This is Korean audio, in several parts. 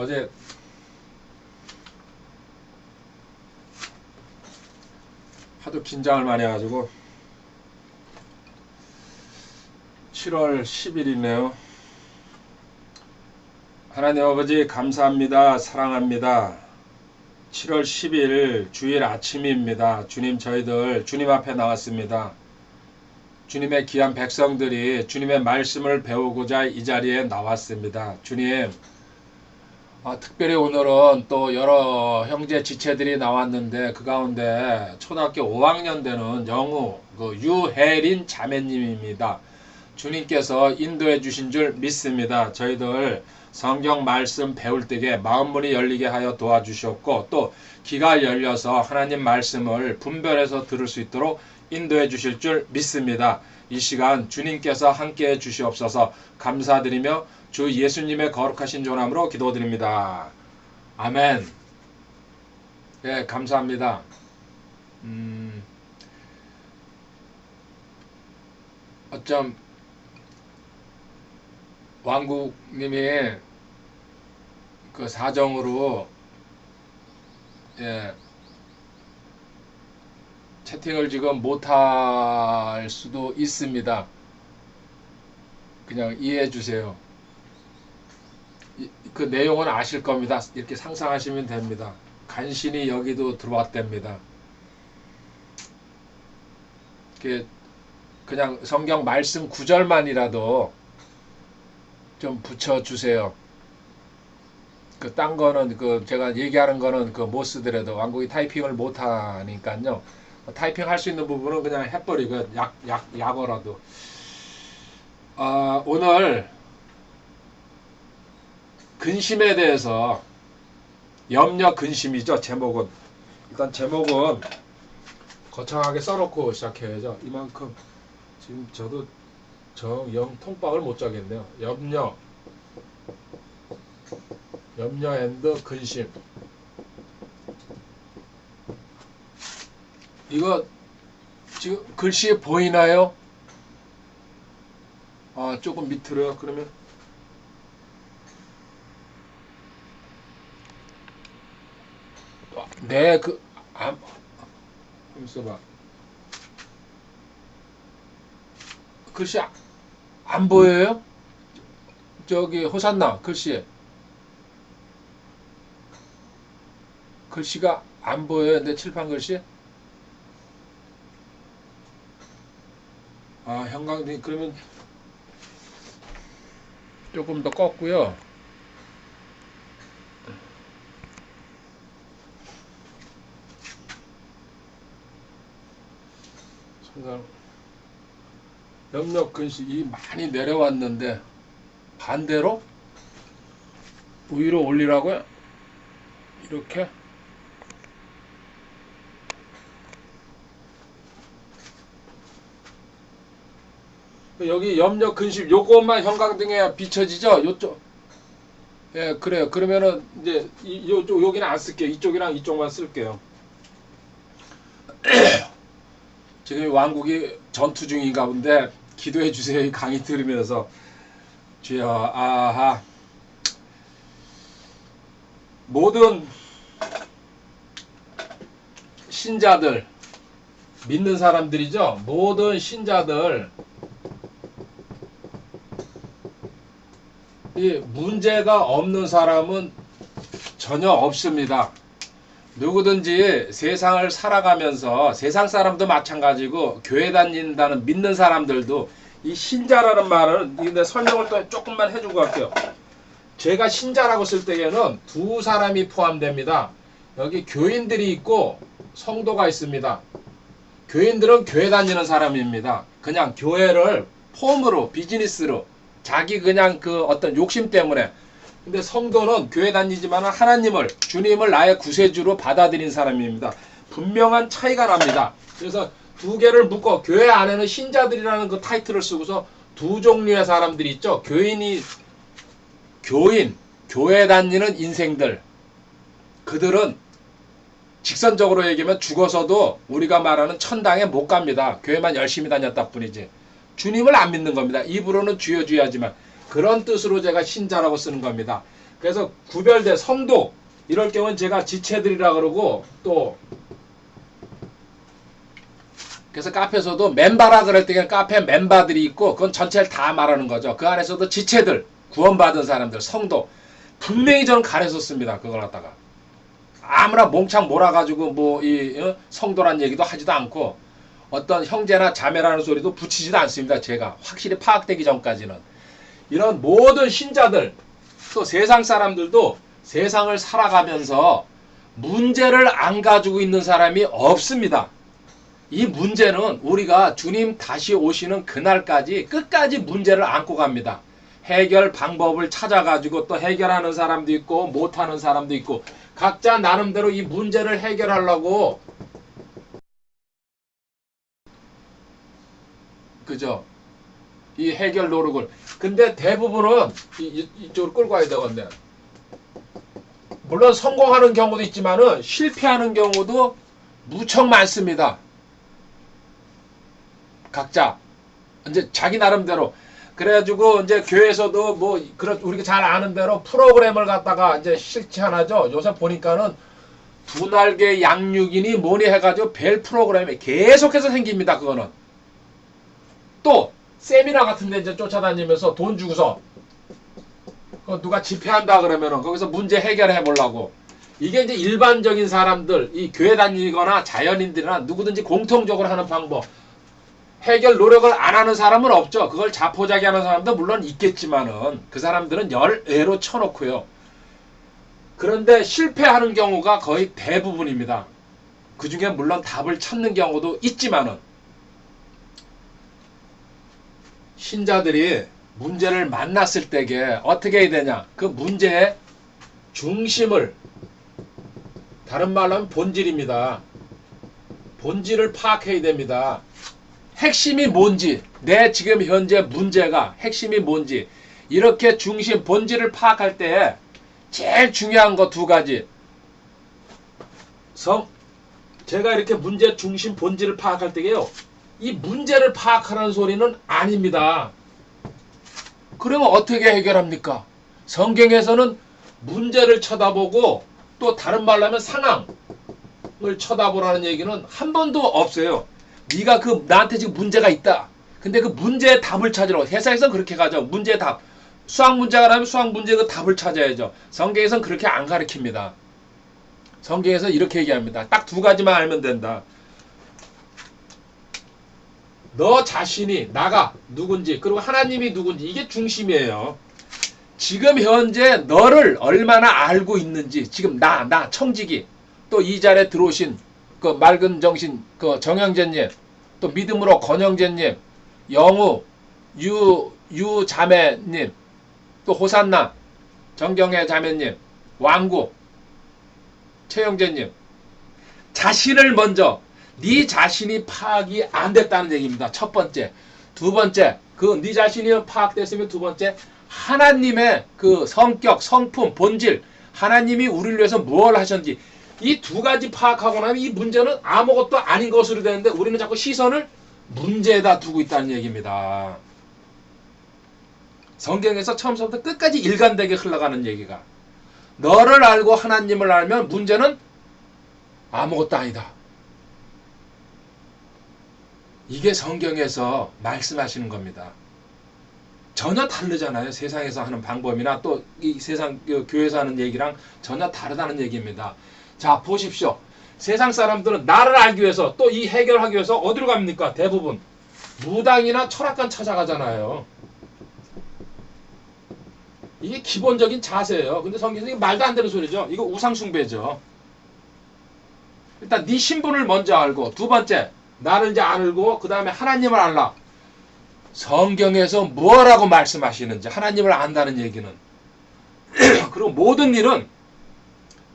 어제 하도 긴장을 많이 해가지고 7월 10일이네요. 하나님 아버지 감사합니다. 사랑합니다. 7월 10일 주일 아침입니다. 주님, 저희들 주님 앞에 나왔습니다. 주님의 귀한 백성들이 주님의 말씀을 배우고자 이 자리에 나왔습니다. 주님, 특별히 오늘은 또 여러 형제 지체들이 나왔는데 그 가운데 초등학교 5학년 되는 영우 유혜린 자매님입니다. 주님께서 인도해 주신 줄 믿습니다. 저희들 성경 말씀 배울 때에 마음문이 열리게 하여 도와주셨고 또 귀가 열려서 하나님 말씀을 분별해서 들을 수 있도록 인도해 주실 줄 믿습니다. 이 시간 주님께서 함께해 주시옵소서. 감사드리며 주 예수님의 거룩하신 존함으로 기도드립니다. 아멘. 예, 감사합니다. 어쩜 왕국님이 그 사정으로 채팅을 지금 못할 수도 있습니다. 그냥 이해해 주세요. 그 내용은 아실 겁니다. 이렇게 상상하시면 됩니다. 간신히 여기도 들어왔답니다. 그냥 성경 말씀 구절만이라도 좀 붙여주세요. 딴 거는 제가 얘기하는 거는 못 쓰더라도 왕국이 타이핑을 못 하니까요. 타이핑 할 수 있는 부분은 그냥 해버리고 약어라도. 오늘 근심에 대해서 염려 근심이죠. 제목은 일단 제목은 거창하게 써놓고 시작해야죠. 이만큼 지금 저도 영 통박을 못 짜겠네요. 염려 앤드 근심. 이거 지금 글씨 보이나요? 조금 밑으로요. 그러면 네, 한번 써봐. 글씨 안 보여요? 저기 호산나 글씨가 안 보여요. 내 칠판 글씨? 형광등 그러면 조금 더 껐고요. 염려 근심이 많이 내려왔는데 반대로 위로 올리라고요? 이렇게? 여기 염려 근심 요것만 형광등에 비춰지죠? 요쪽. 예, 그래요. 그러면은 이제 요쪽 여기는 안 쓸게요. 이쪽이랑 이쪽만 쓸게요. 지금 왕국이 전투 중인가 본데 기도해 주세요. 이 강의 들으면서 주여 모든 신자들 믿는 사람들이죠. 모든 신자들 이 문제가 없는 사람은 전혀 없습니다. 누구든지 세상을 살아가면서 세상 사람도 마찬가지고 교회 다닌다는 믿는 사람들도 이 신자라는 말을 근데 설명을 또 조금만 해주고 갈게요. 제가 신자라고 쓸 때에는 두 사람이 포함됩니다. 여기 교인들이 있고 성도가 있습니다. 교인들은 교회 다니는 사람입니다. 그냥 교회를 폼으로 비즈니스로 자기 그냥 어떤 욕심 때문에. 근데 성도는 교회 다니지만 하나님을 주님을 나의 구세주로 받아들인 사람입니다. 분명한 차이가 납니다. 그래서 두 개를 묶어 교회 안에는 신자들이라는 그 타이틀을 쓰고서 두 종류의 사람들이 있죠. 교인, 교회 다니는 인생들. 그들은 직선적으로 얘기하면 죽어서도 우리가 말하는 천당에 못 갑니다. 교회만 열심히 다녔다 뿐이지. 주님을 안 믿는 겁니다. 입으로는 주여 주여 하지만. 그런 뜻으로 제가 신자라고 쓰는 겁니다. 그래서 구별된 성도 이럴 경우는 제가 지체들이라 그러고 또 그래서 카페에서도 멤버라 그럴 때는 카페 멤버들이 있고 그건 전체를 다 말하는 거죠. 그 안에서도 지체들, 구원받은 사람들, 성도 분명히 저는 가르쳤습니다. 그걸 갖다가 아무나 몽창 몰아가지고 뭐 이 성도란 얘기도 하지도 않고 어떤 형제나 자매라는 소리도 붙이지도 않습니다. 제가 확실히 파악되기 전까지는 이런 모든 신자들 또 세상 사람들도 세상을 살아가면서 문제를 안 가지고 있는 사람이 없습니다. 이 문제는 우리가 주님 다시 오시는 그날까지 끝까지 문제를 안고 갑니다. 해결 방법을 찾아가지고 또 해결하는 사람도 있고 못하는 사람도 있고 각자 나름대로 이 문제를 해결하려고 그죠? 이 해결 노력을 근데 대부분은 이쪽으로 끌고 가야 되건데 물론 성공하는 경우도 있지만은 실패하는 경우도 무척 많습니다. 각자 이제 자기 나름대로 그래가지고 이제 교회에서도 뭐 그런 우리가 잘 아는 대로 프로그램을 갖다가 이제 실시하죠. 요새 보니까는 두 날개 양육이니 뭐니 해가지고 별 프로그램이 계속해서 생깁니다. 그거는 또 세미나 같은 데 이제 쫓아다니면서 돈 주고서 누가 집회한다 그러면은 거기서 문제 해결해 보려고 이게 이제 일반적인 사람들 이 교회 다니거나 자연인들이나 누구든지 공통적으로 하는 방법 해결 노력을 안 하는 사람은 없죠. 그걸 자포자기하는 사람도 물론 있겠지만은 그 사람들은 열애로 쳐놓고요. 그런데 실패하는 경우가 거의 대부분입니다. 그 중에 물론 답을 찾는 경우도 있지만은 신자들이 문제를 만났을 때에 어떻게 해야 되냐? 그 문제의 중심을 다른 말로 하면 본질입니다. 본질을 파악해야 됩니다. 핵심이 뭔지, 내 지금 현재 문제가 핵심이 뭔지 이렇게 중심, 본질을 파악할 때 제일 중요한 거 두 가지. 제가 이렇게 문제 중심 본질을 파악할 때게요. 이 문제를 파악하라는 소리는 아닙니다. 그러면 어떻게 해결합니까? 성경에서는 문제를 쳐다보고 또 다른 말로 하면 상황을 쳐다보라는 얘기는 한 번도 없어요. 네가 나한테 지금 문제가 있다. 근데 그 문제의 답을 찾으라고. 세상에서는 그렇게 가죠. 문제의 답. 수학 문제가 나면 수학 문제의 그 답을 찾아야죠. 성경에서는 그렇게 안 가르칩니다. 성경에서 이렇게 얘기합니다. 딱 두 가지만 알면 된다. 너 자신이 나가 누군지 그리고 하나님이 누군지 이게 중심이에요. 지금 현재 너를 얼마나 알고 있는지 지금 나 청지기 또 이 자리에 들어오신 그 맑은 정신 그 정영재님 또 믿음으로 권영재님 영우 유 자매님 또 호산나 정경애 자매님 왕구 최영재님 자신을 먼저 네 자신이 파악이 안 됐다는 얘기입니다. 첫 번째. 두 번째, 네 자신이 파악됐으면 두 번째, 하나님의 그 성격, 성품, 본질, 하나님이 우리를 위해서 뭘 하셨는지 이 두 가지 파악하고 나면 이 문제는 아무것도 아닌 것으로 되는데 우리는 자꾸 시선을 문제에다 두고 있다는 얘기입니다. 성경에서 처음부터 끝까지 일관되게 흘러가는 얘기가 너를 알고 하나님을 알면 문제는 아무것도 아니다. 이게 성경에서 말씀하시는 겁니다. 전혀 다르잖아요. 세상에서 하는 방법이나 또 이 세상 교회에서 하는 얘기랑 전혀 다르다는 얘기입니다. 자, 보십시오. 세상 사람들은 나를 알기 위해서 또 이 해결하기 위해서 어디로 갑니까? 대부분 무당이나 철학관 찾아가잖아요. 이게 기본적인 자세예요. 근데 성경에서 말도 안 되는 소리죠. 이거 우상숭배죠. 일단 네 신분을 먼저 알고 두 번째 나를 이제 알고 그 다음에 하나님을 알라. 성경에서 뭐라고 말씀하시는지 하나님을 안다는 얘기는 그리고 모든 일은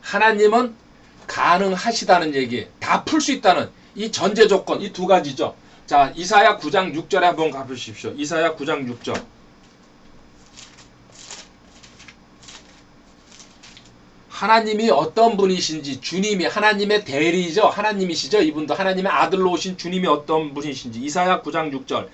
하나님은 가능하시다는 얘기 다 풀 수 있다는 이 전제 조건 이 두 가지죠. 자 이사야 9장 6절에 한번 가보십시오. 이사야 9장 6절 하나님이 어떤 분이신지 주님이 하나님의 대리죠. 하나님이시죠. 이분도 하나님의 아들로 오신 주님이 어떤 분이신지 이사야 9장 6절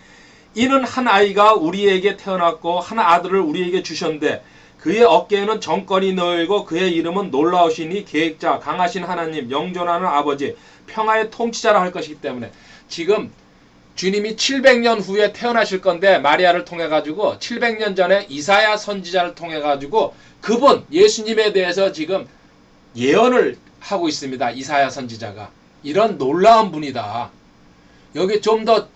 이는 한 아이가 우리에게 태어났고 한 아들을 우리에게 주셨는데 그의 어깨에는 정권이 놓이고 그의 이름은 놀라우시니 계획자, 강하신 하나님, 영존하는 아버지, 평화의 통치자라 할 것이기 때문에 지금 주님이 700년 후에 태어나실 건데 마리아를 통해 가지고 700년 전에 이사야 선지자를 통해 가지고 그분 예수님에 대해서 지금 예언을 하고 있습니다. 이사야 선지자가. 이런 놀라운 분이다. 여기 좀 더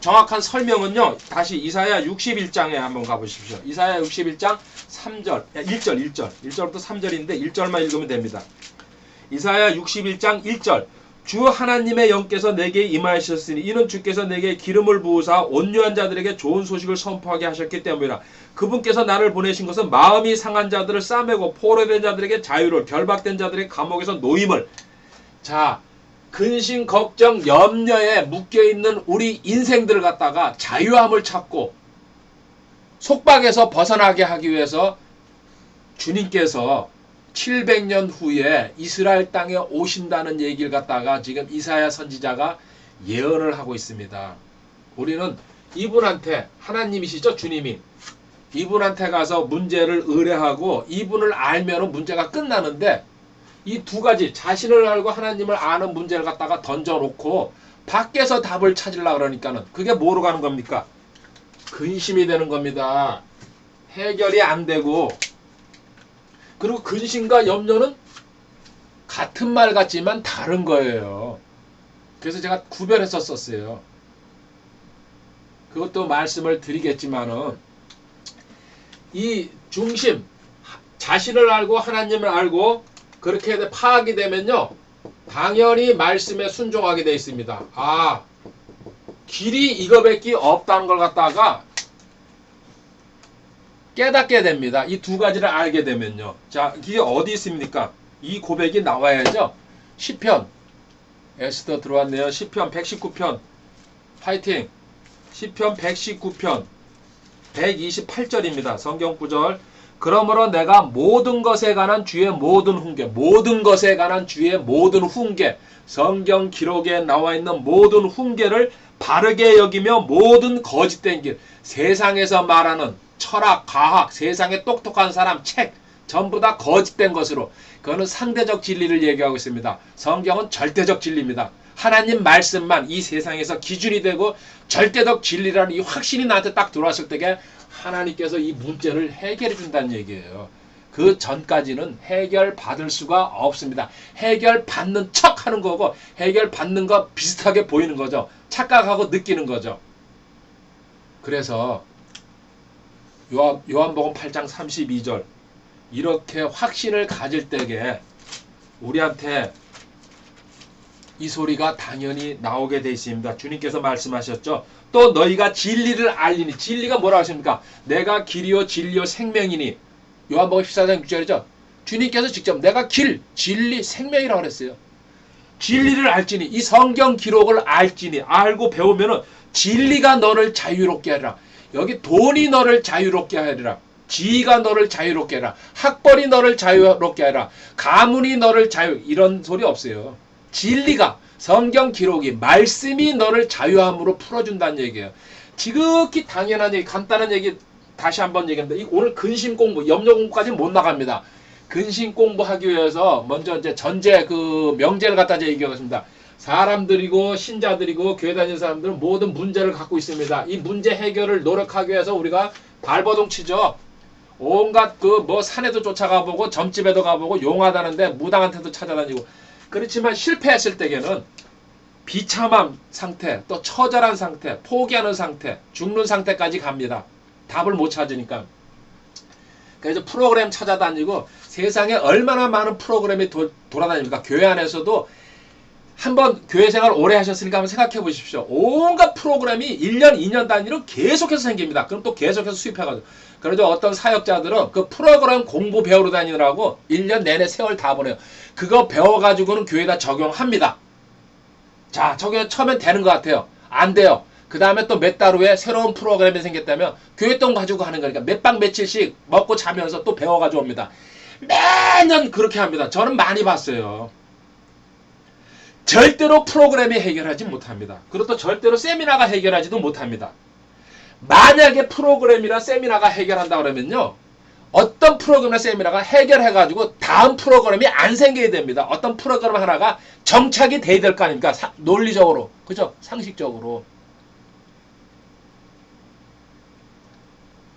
정확한 설명은요. 다시 이사야 61장에 한번 가보십시오. 이사야 61장 3절, 1절부터 3절인데 1절만 읽으면 됩니다. 이사야 61장 1절. 주 하나님의 영께서 내게 임하셨으니 이는 주께서 내게 기름을 부으사 온유한 자들에게 좋은 소식을 선포하게 하셨기 때문이라. 그분께서 나를 보내신 것은 마음이 상한 자들을 싸매고 포로된 자들에게 자유를, 결박된 자들에게 감옥에서 노임을. 자, 근심, 걱정, 염려에 묶여있는 우리 인생들을 갖다가 자유함을 찾고 속박에서 벗어나게 하기 위해서 주님께서 700년 후에 이스라엘 땅에 오신다는 얘기를 갖다가 지금 이사야 선지자가 예언을 하고 있습니다. 우리는 이분한테, 하나님이시죠, 주님이. 이분한테 가서 문제를 의뢰하고 이분을 알면 문제가 끝나는데 이 두 가지, 자신을 알고 하나님을 아는 문제를 갖다가 던져놓고 밖에서 답을 찾으려고 그러니까는 그게 뭐로 가는 겁니까? 근심이 되는 겁니다. 해결이 안 되고, 그리고 근심과 염려는 같은 말 같지만 다른 거예요. 그래서 제가 구별해서 썼어요. 그것도 말씀을 드리겠지만은 이 중심, 자신을 알고 하나님을 알고 그렇게 파악이 되면요, 당연히 말씀에 순종하게 되어 있습니다. 아, 길이 이거밖에 없다는 걸 갖다가 깨닫게 됩니다. 이 두 가지를 알게 되면요. 자, 이게 어디 있습니까? 이 고백이 나와야죠. 시편. 에스더 들어왔네요. 시편 119편. 파이팅. 시편 119편. 128절입니다. 성경 구절. 그러므로 내가 모든 것에 관한 주의 모든 훈계, 모든 것에 관한 주의 모든 훈계, 성경 기록에 나와 있는 모든 훈계를 바르게 여기며 모든 거짓된 길, 세상에서 말하는 철학, 과학, 세상에 똑똑한 사람, 책, 전부 다 거짓된 것으로, 그거는 상대적 진리를 얘기하고 있습니다. 성경은 절대적 진리입니다. 하나님 말씀만 이 세상에서 기준이 되고 절대적 진리라는 이 확신이 나한테 딱 들어왔을 때에 하나님께서 이 문제를 해결해 준다는 얘기예요. 그 전까지는 해결 받을 수가 없습니다. 해결 받는 척 하는 거고 해결 받는 거 비슷하게 보이는 거죠. 착각하고 느끼는 거죠. 그래서 요한복음 8장 32절, 이렇게 확신을 가질 때에 우리한테 이 소리가 당연히 나오게 되어 있습니다. 주님께서 말씀하셨죠. 또 너희가 진리를 알리니, 진리가 뭐라고 하십니까? 내가 길이요 진리요 생명이니. 요한복음 14장 6절이죠. 주님께서 직접 내가 길, 진리, 생명이라고 그랬어요. 진리를 알지니, 이 성경 기록을 알지니, 알고 배우면은 진리가 너를 자유롭게 하리라. 여기 돈이 너를 자유롭게 하리라. 지위가 너를 자유롭게 하리라. 학벌이 너를 자유롭게 하리라. 가문이 너를 이런 소리 없어요. 진리가, 성경 기록이, 말씀이 너를 자유함으로 풀어준다는 얘기예요. 지극히 당연한 얘기, 간단한 얘기 다시 한번 얘기합니다. 오늘 근심 공부, 염려 공부까지는 못 나갑니다. 근심 공부하기 위해서 먼저 이제 전제 그 명제를 갖다 얘기하겠습니다. 사람들이고 신자들이고 교회 다니는 사람들은 모든 문제를 갖고 있습니다. 이 문제 해결을 노력하기 위해서 우리가 발버둥 치죠. 온갖 그 뭐 산에도 쫓아가 보고 점집에도 가보고 용하다는데 무당한테도 찾아다니고. 그렇지만 실패했을 때에는 비참한 상태, 또 처절한 상태, 포기하는 상태, 죽는 상태까지 갑니다. 답을 못 찾으니까. 그래서 프로그램 찾아다니고, 세상에 얼마나 많은 프로그램이 돌아다닙니까? 교회 안에서도 한번 교회 생활 오래 하셨으니까 한번 생각해 보십시오. 온갖 프로그램이 1년, 2년 단위로 계속해서 생깁니다. 그럼 또 계속해서 수입해가지고. 그래도 어떤 사역자들은 그 프로그램 공부 배우러 다니느라고 1년 내내 세월 다 보내요. 그거 배워가지고는 교회에다 적용합니다. 자, 적용 처음엔 되는 것 같아요. 안 돼요. 그 다음에 또 몇 달 후에 새로운 프로그램이 생겼다면 교회 돈 가지고 하는 거니까 몇 박 며칠씩 먹고 자면서 또 배워가지고 옵니다. 매년 그렇게 합니다. 저는 많이 봤어요. 절대로 프로그램이 해결하지 못합니다. 그리고 또 절대로 세미나가 해결하지도 못합니다. 만약에 프로그램이나 세미나가 해결한다 그러면요, 어떤 프로그램이나 세미나가 해결해가지고 다음 프로그램이 안 생기게 됩니다. 어떤 프로그램 하나가 정착이 돼야 될 거 아닙니까? 논리적으로. 그죠? 상식적으로.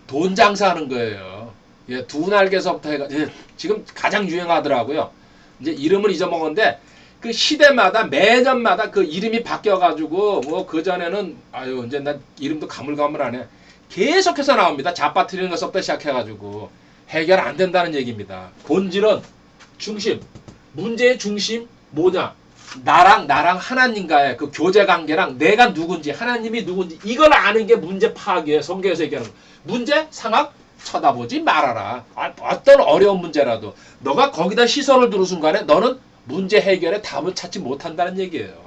돈 장사하는 거예요. 예, 두 날개서부터 해가지고, 지금 가장 유행하더라고요. 이제 이름을 잊어먹었는데, 그 시대마다, 매년마다 그 이름이 바뀌어가지고, 뭐, 그전에는, 아유, 이제 난 이름도 가물가물하네. 계속해서 나옵니다. 잡아뜨리는 것부터 시작해가지고. 해결 안 된다는 얘기입니다. 본질은 중심. 문제의 중심 뭐냐? 나랑 하나님과의 그 교제 관계랑 내가 누군지, 하나님이 누군지, 이걸 아는 게 문제 파악이에요. 성경에서 얘기하는 거. 문제, 상황, 쳐다보지 말아라. 어떤 어려운 문제라도. 너가 거기다 시선을 두는 순간에 너는 문제 해결에 답을 찾지 못한다는 얘기예요.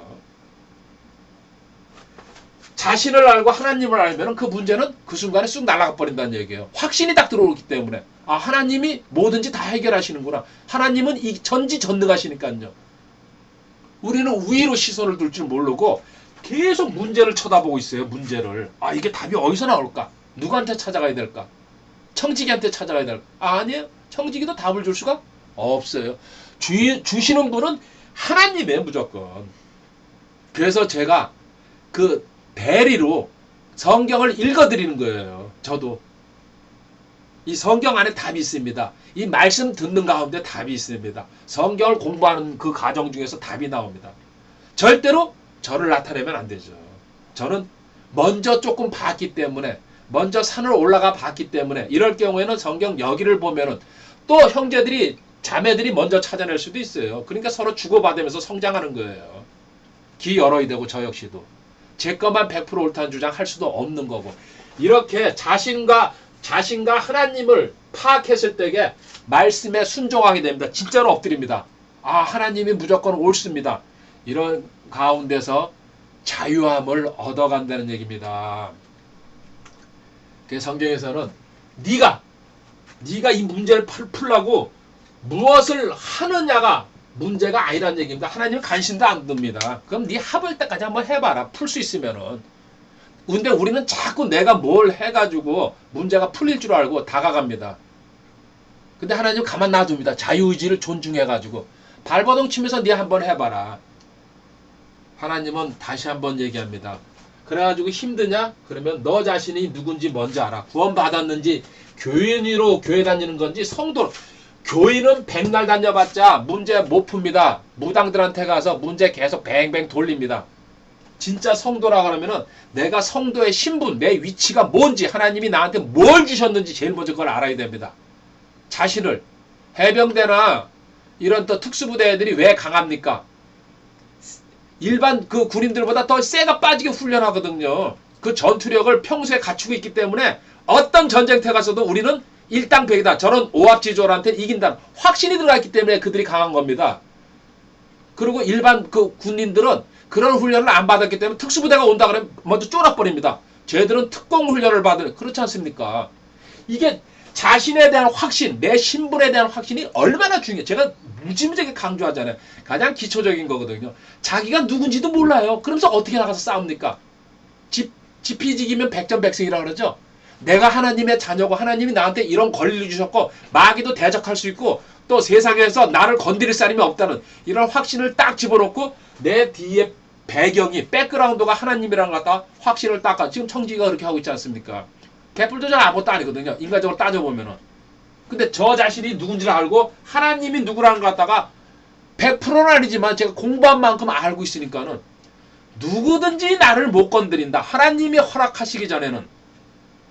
자신을 알고 하나님을 알면 그 문제는 그 순간에 쑥 날아가 버린다는 얘기예요. 확신이 딱 들어오기 때문에. 아, 하나님이 뭐든지 다 해결하시는구나. 하나님은 이 전지전능하시니까요. 우리는 위로 시선을 둘 줄 모르고 계속 문제를 쳐다보고 있어요. 문제를. 아, 이게 답이 어디서 나올까? 누구한테 찾아가야 될까? 청지기한테 찾아가야 될까? 아니에요. 청지기도 답을 줄 수가 없어요. 주시는 분은 하나님이에요. 무조건. 그래서 제가 그 대리로 성경을 읽어드리는 거예요. 저도. 이 성경 안에 답이 있습니다. 이 말씀 듣는 가운데 답이 있습니다. 성경을 공부하는 그 과정 중에서 답이 나옵니다. 절대로 저를 나타내면 안 되죠. 저는 먼저 조금 봤기 때문에, 먼저 산을 올라가 봤기 때문에, 이럴 경우에는 성경 여기를 보면은 또 형제들이, 자매들이 먼저 찾아낼 수도 있어요. 그러니까 서로 주고받으면서 성장하는 거예요. 귀 열어야 되고, 저 역시도. 제 것만 100% 옳다는 주장 할 수도 없는 거고. 이렇게 자신과 하나님을 파악했을 때에 말씀에 순종하게 됩니다. 진짜로 엎드립니다. 아, 하나님이 무조건 옳습니다. 이런 가운데서 자유함을 얻어간다는 얘기입니다. 그 성경에서는 네가 이 문제를 풀라고 무엇을 하느냐가 문제가 아니라는 얘기입니다. 하나님은 관심도 안 둡니다. 그럼 네 합을 때까지 한번 해봐라. 풀 수 있으면은. 근데 우리는 자꾸 내가 뭘 해가지고 문제가 풀릴 줄 알고 다가갑니다. 근데 하나님 가만 놔둡니다. 자유의지를 존중해가지고. 발버둥 치면서 네 한번 해봐라. 하나님은 다시 한번 얘기합니다. 그래가지고 힘드냐? 그러면 너 자신이 누군지 먼저 알아. 구원받았는지, 교인으로 교회 다니는 건지, 성도. 교인은 백날 다녀봤자 문제 못 풉니다. 무당들한테 가서 문제 계속 뱅뱅 돌립니다. 진짜 성도라 그러면은 내가 성도의 신분, 내 위치가 뭔지, 하나님이 나한테 뭘 주셨는지 제일 먼저 그걸 알아야 됩니다. 자신을. 해병대나 이런 또 특수부대 애들이 왜 강합니까? 일반 그 군인들보다 더 쇠가 빠지게 훈련하거든요. 그 전투력을 평소에 갖추고 있기 때문에 어떤 전쟁터에 가서도 우리는 일당백이다. 저런 오합지졸한테 이긴다. 확신이 들어가 있기 때문에 그들이 강한 겁니다. 그리고 일반 그 군인들은 그런 훈련을 안 받았기 때문에 특수부대가 온다 그러면 먼저 쫄아버립니다. 쟤들은 특공훈련을 받으려. 그렇지 않습니까? 이게 자신에 대한 확신, 내 신분에 대한 확신이 얼마나 중요해요. 제가 무지무지하게 강조하잖아요. 가장 기초적인 거거든요. 자기가 누군지도 몰라요. 그러면서 어떻게 나가서 싸웁니까? 지피지기면 백전백승이라고 그러죠. 내가 하나님의 자녀고 하나님이 나한테 이런 권리를 주셨고 마귀도 대적할 수 있고 또 세상에서 나를 건드릴 사람이 없다는 이런 확신을 딱 집어넣고 내 뒤에 배경이 백그라운드가 하나님이라는 것 같다 확신을 닦아. 지금 청지기가 그렇게 하고 있지 않습니까? 개뿔도 잘 아무것도 아니거든요. 인간적으로 따져보면은. 근데 저 자신이 누군지를 알고 하나님이 누구라는 것 갖다가 100%는 아니지만 제가 공부한 만큼 알고 있으니까는 누구든지 나를 못 건드린다. 하나님이 허락하시기 전에는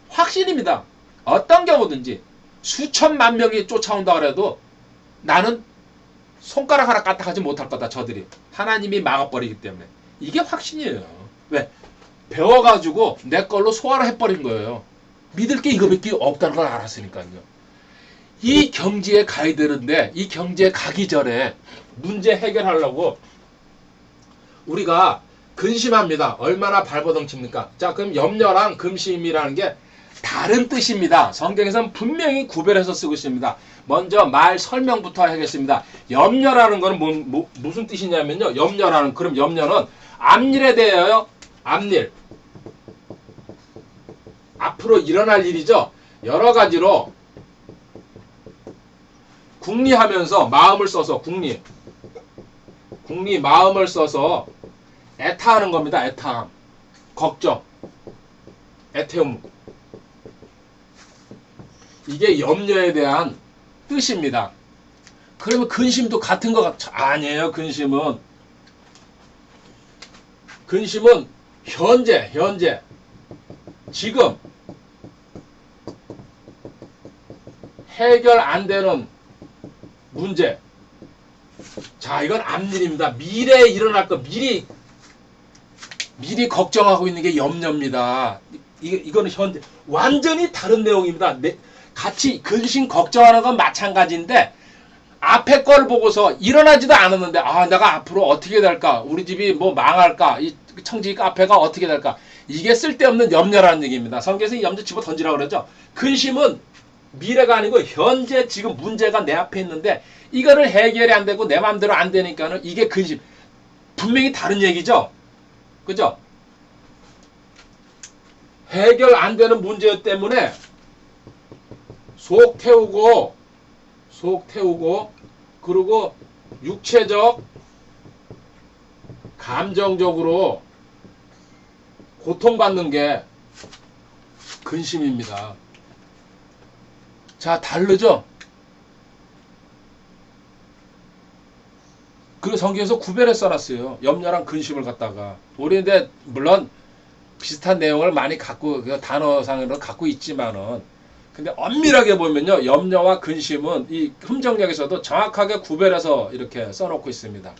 확신입니다. 어떤 경우든지 수천만 명이 쫓아온다 그래도 나는 손가락 하나 까딱하지 못할 거다. 저들이. 하나님이 막아버리기 때문에. 이게 확신이에요. 왜? 배워가지고 내 걸로 소화를 해버린 거예요. 믿을 게 이거밖에 없다는 걸 알았으니까요. 이 경지에 가야 되는데 이 경지에 가기 전에 문제 해결하려고 우리가 근심합니다. 얼마나 발버둥 칩니까? 자, 그럼 염려랑 근심이라는 게 다른 뜻입니다. 성경에서는 분명히 구별해서 쓰고 있습니다. 먼저 말 설명부터 하겠습니다. 염려라는 것은 무슨 뜻이냐면요. 그럼 염려는 앞일에 대하여 앞일. 앞으로 일어날 일이죠. 여러 가지로 궁리하면서 마음을 써서 궁리 마음을 써서 애타하는 겁니다. 애타함, 걱정, 애태움. 이게 염려에 대한 뜻입니다. 그러면 근심도 같은 것 같죠? 아니에요. 근심은 현재 지금 해결 안 되는 문제. 자, 이건 앞일입니다. 미래에 일어날 거 미리 걱정하고 있는 게 염려입니다. 이거는 현재 완전히 다른 내용입니다. 같이 근심 걱정하는 건 마찬가지인데 앞에 걸 보고서 일어나지도 않았는데 내가 앞으로 어떻게 될까? 우리 집이 뭐 망할까? 이 청지 카페가 어떻게 될까? 이게 쓸데없는 염려라는 얘기입니다. 성경에서 염려 집어 던지라고 그러죠. 근심은 미래가 아니고 현재 지금 문제가 내 앞에 있는데 이거를 해결이 안 되고 내 마음대로 안 되니까는 이게 근심. 분명히 다른 얘기죠. 그죠? 해결 안 되는 문제 때문에 속 태우고 그리고 육체적 감정적으로 고통받는 게 근심입니다. 자, 다르죠? 그 성경에서 구별해 써놨어요. 염려랑 근심을 갖다가. 우리인데 물론 비슷한 내용을 많이 갖고 단어상으로 갖고 있지만은 근데 엄밀하게 보면요, 염려와 근심은 이 흠정역에서도 정확하게 구별해서 이렇게 써놓고 있습니다.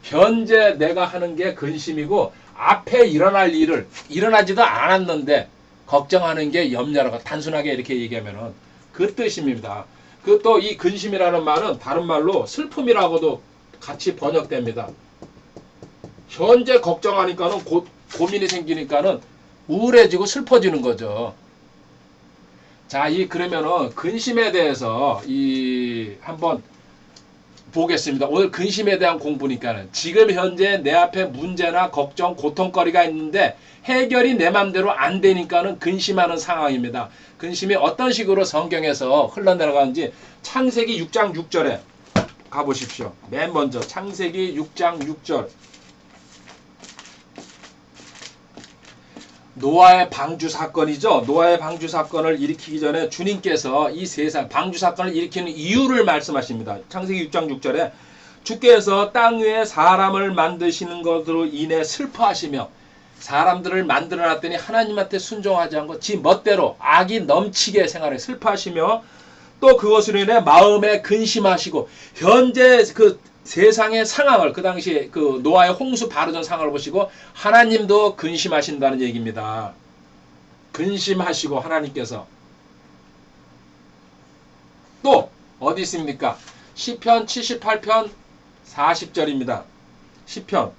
현재 내가 하는 게 근심이고 앞에 일어날 일을 일어나지도 않았는데 걱정하는 게 염려라고 단순하게 이렇게 얘기하면은 그 뜻입니다. 그 또 이 근심이라는 말은 다른 말로 슬픔이라고도 같이 번역됩니다. 현재 걱정하니까는 고민이 생기니까는 우울해지고 슬퍼지는 거죠. 자, 그러면은 근심에 대해서 한번 보겠습니다. 오늘 근심에 대한 공부니까는 지금 현재 내 앞에 문제나 걱정, 고통거리가 있는데 해결이 내 맘대로 안 되니까는 근심하는 상황입니다. 근심이 어떤 식으로 성경에서 흘러내려가는지 창세기 6장 6절에 가보십시오. 맨 먼저 창세기 6장 6절. 노아의 방주 사건이죠. 노아의 방주 사건을 일으키기 전에 주님께서 이 세상 방주 사건을 일으키는 이유를 말씀하십니다. 창세기 6장 6절에 주께서 땅 위에 사람을 만드시는 것으로 인해 슬퍼하시며 사람들을 만들어놨더니 하나님한테 순종하지 않고 지 멋대로 악이 넘치게 생활해 슬퍼하시며 또 그것으로 인해 마음에 근심하시고 현재 그 세상의 상황을 그 당시 그 노아의 홍수 바로 전 상황을 보시고 하나님도 근심하신다는 얘기입니다. 근심하시고 하나님께서 또 어디 있습니까? 시편 78편 40절입니다. 시편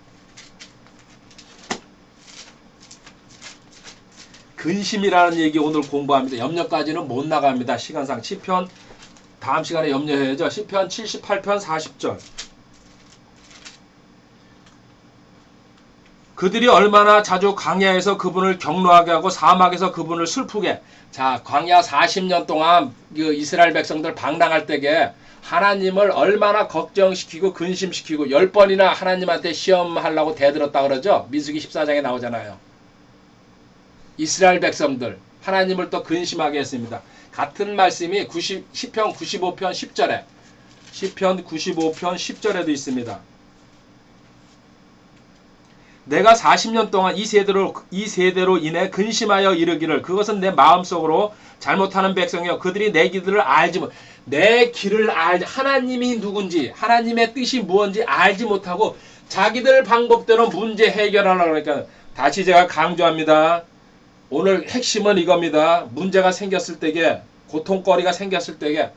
근심이라는 얘기 오늘 공부합니다. 염려까지는 못 나갑니다. 시간상 시편 다음 시간에 염려해야죠. 시편 78편 40절 그들이 얼마나 자주 광야에서 그분을 경노하게 하고 사막에서 그분을 슬프게. 자, 광야 40년 동안 그 이스라엘 백성들 방랑할 때에 하나님을 얼마나 걱정시키고 근심시키고 10번이나 하나님한테 시험하려고 대들었다 그러죠. 민수기 14장에 나오잖아요. 이스라엘 백성들 하나님을 또 근심하게 했습니다. 같은 말씀이 시편 95편 10절에 시편 95편 10절에도 있습니다. 내가 40년 동안 이 세대로 인해 근심하여 이르기를 그것은 내 마음속으로 잘못하는 백성이여 그들이 내 길을 알지 못 내 길을 하나님이 누군지 하나님의 뜻이 무엇인지 알지 못하고 자기들 방법대로 문제 해결하려고 하니까 다시 제가 강조합니다. 오늘 핵심은 이겁니다. 문제가 생겼을 때에 고통거리가 생겼을 때에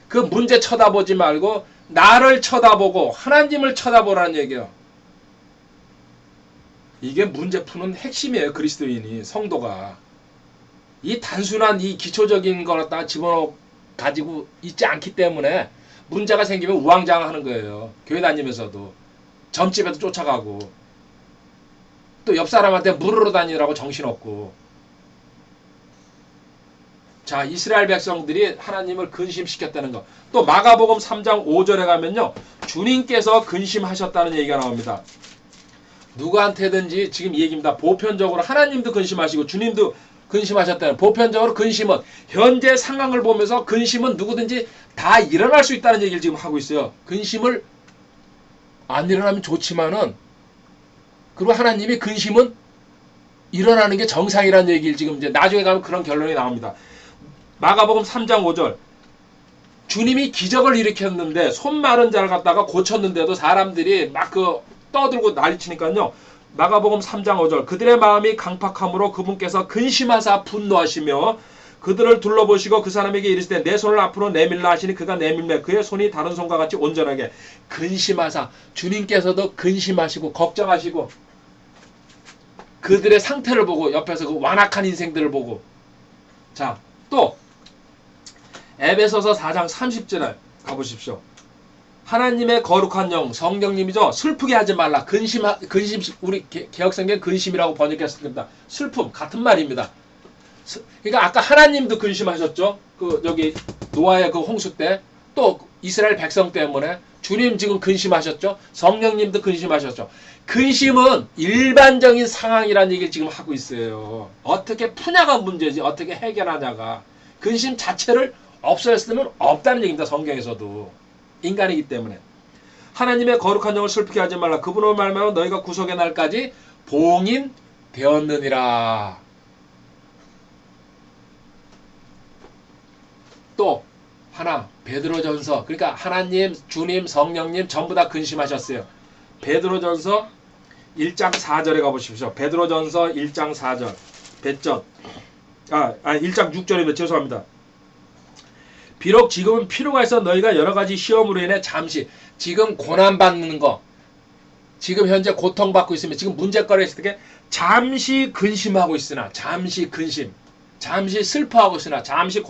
그 문제 쳐다보지 말고 나를 쳐다보고 하나님을 쳐다보라는 얘기예요. 이게 문제 푸는 핵심이에요. 그리스도인이 성도가 이 단순한 이 기초적인 걸 갖다 집어넣어 가지고 있지 않기 때문에 문제가 생기면 우왕좌왕하는 거예요. 교회 다니면서도 점집에도 쫓아가고 또 옆 사람한테 물으러 다니라고 정신없고 자, 이스라엘 백성들이 하나님을 근심시켰다는 거. 또 마가복음 3장 5절에 가면요. 주님께서 근심하셨다는 얘기가 나옵니다. 누구한테든지 지금 이 얘기입니다. 보편적으로 하나님도 근심하시고 주님도 근심하셨다는, 보편적으로 근심은 현재 상황을 보면서 근심은 누구든지 다 일어날 수 있다는 얘기를 지금 하고 있어요. 근심을 안 일어나면 좋지만은, 그리고 하나님이 근심은 일어나는 게 정상이라는 얘기를 지금 이제 나중에 가면 그런 결론이 나옵니다. 마가복음 3장 5절. 주님이 기적을 일으켰는데 손 마른 자를 갖다가 고쳤는데도 사람들이 막 떠들고 난리치니까요. 마가복음 3장 5절. 그들의 마음이 강팍함으로 그분께서 근심하사 분노하시며 그들을 둘러보시고 그 사람에게 이르시되 내 손을 앞으로 내밀라 하시니 그가 내밀매 그의 손이 다른 손과 같이 온전하게. 근심하사, 주님께서도 근심하시고 걱정하시고 그들의 상태를 보고, 옆에서 그 완악한 인생들을 보고. 자, 또 에베소서 4장 30절에 가보십시오. 하나님의 거룩한 영, 성령님이죠. 슬프게 하지 말라. 근심, 우리 개혁성경 근심이라고 번역했습니다. 슬픔, 같은 말입니다. 그러니까 아까 하나님도 근심하셨죠. 여기 노아의 그 홍수 때, 또 이스라엘 백성 때문에 주님 지금 근심하셨죠. 성령님도 근심하셨죠. 근심은 일반적인 상황이라는 얘기를 지금 하고 있어요. 어떻게 푸냐가 문제지, 어떻게 해결하냐가. 근심 자체를 없애었으면 없다는 얘기입니다. 성경에서도. 인간이기 때문에. 하나님의 거룩한 영을 슬프게 하지 말라. 그분으로 말미암아 너희가 구속의 날까지 봉인 되었느니라. 또 하나, 베드로전서. 그러니까 하나님, 주님, 성령님 전부 다 근심하셨어요. 베드로전서 1장 4절에 가보십시오. 베드로전서 1장 4절. 배전. 1장 6절이면 죄송합니다. 비록 지금은 필요가 있어 너희가 여러가지 시험으로 인해 잠시, 지금 고난받는 거, 지금 현재 고통받고 있으면, 지금 문제거리가 있을 때 잠시 근심하고 있으나, 잠시 근심, 잠시 슬퍼하고 있으나, 잠시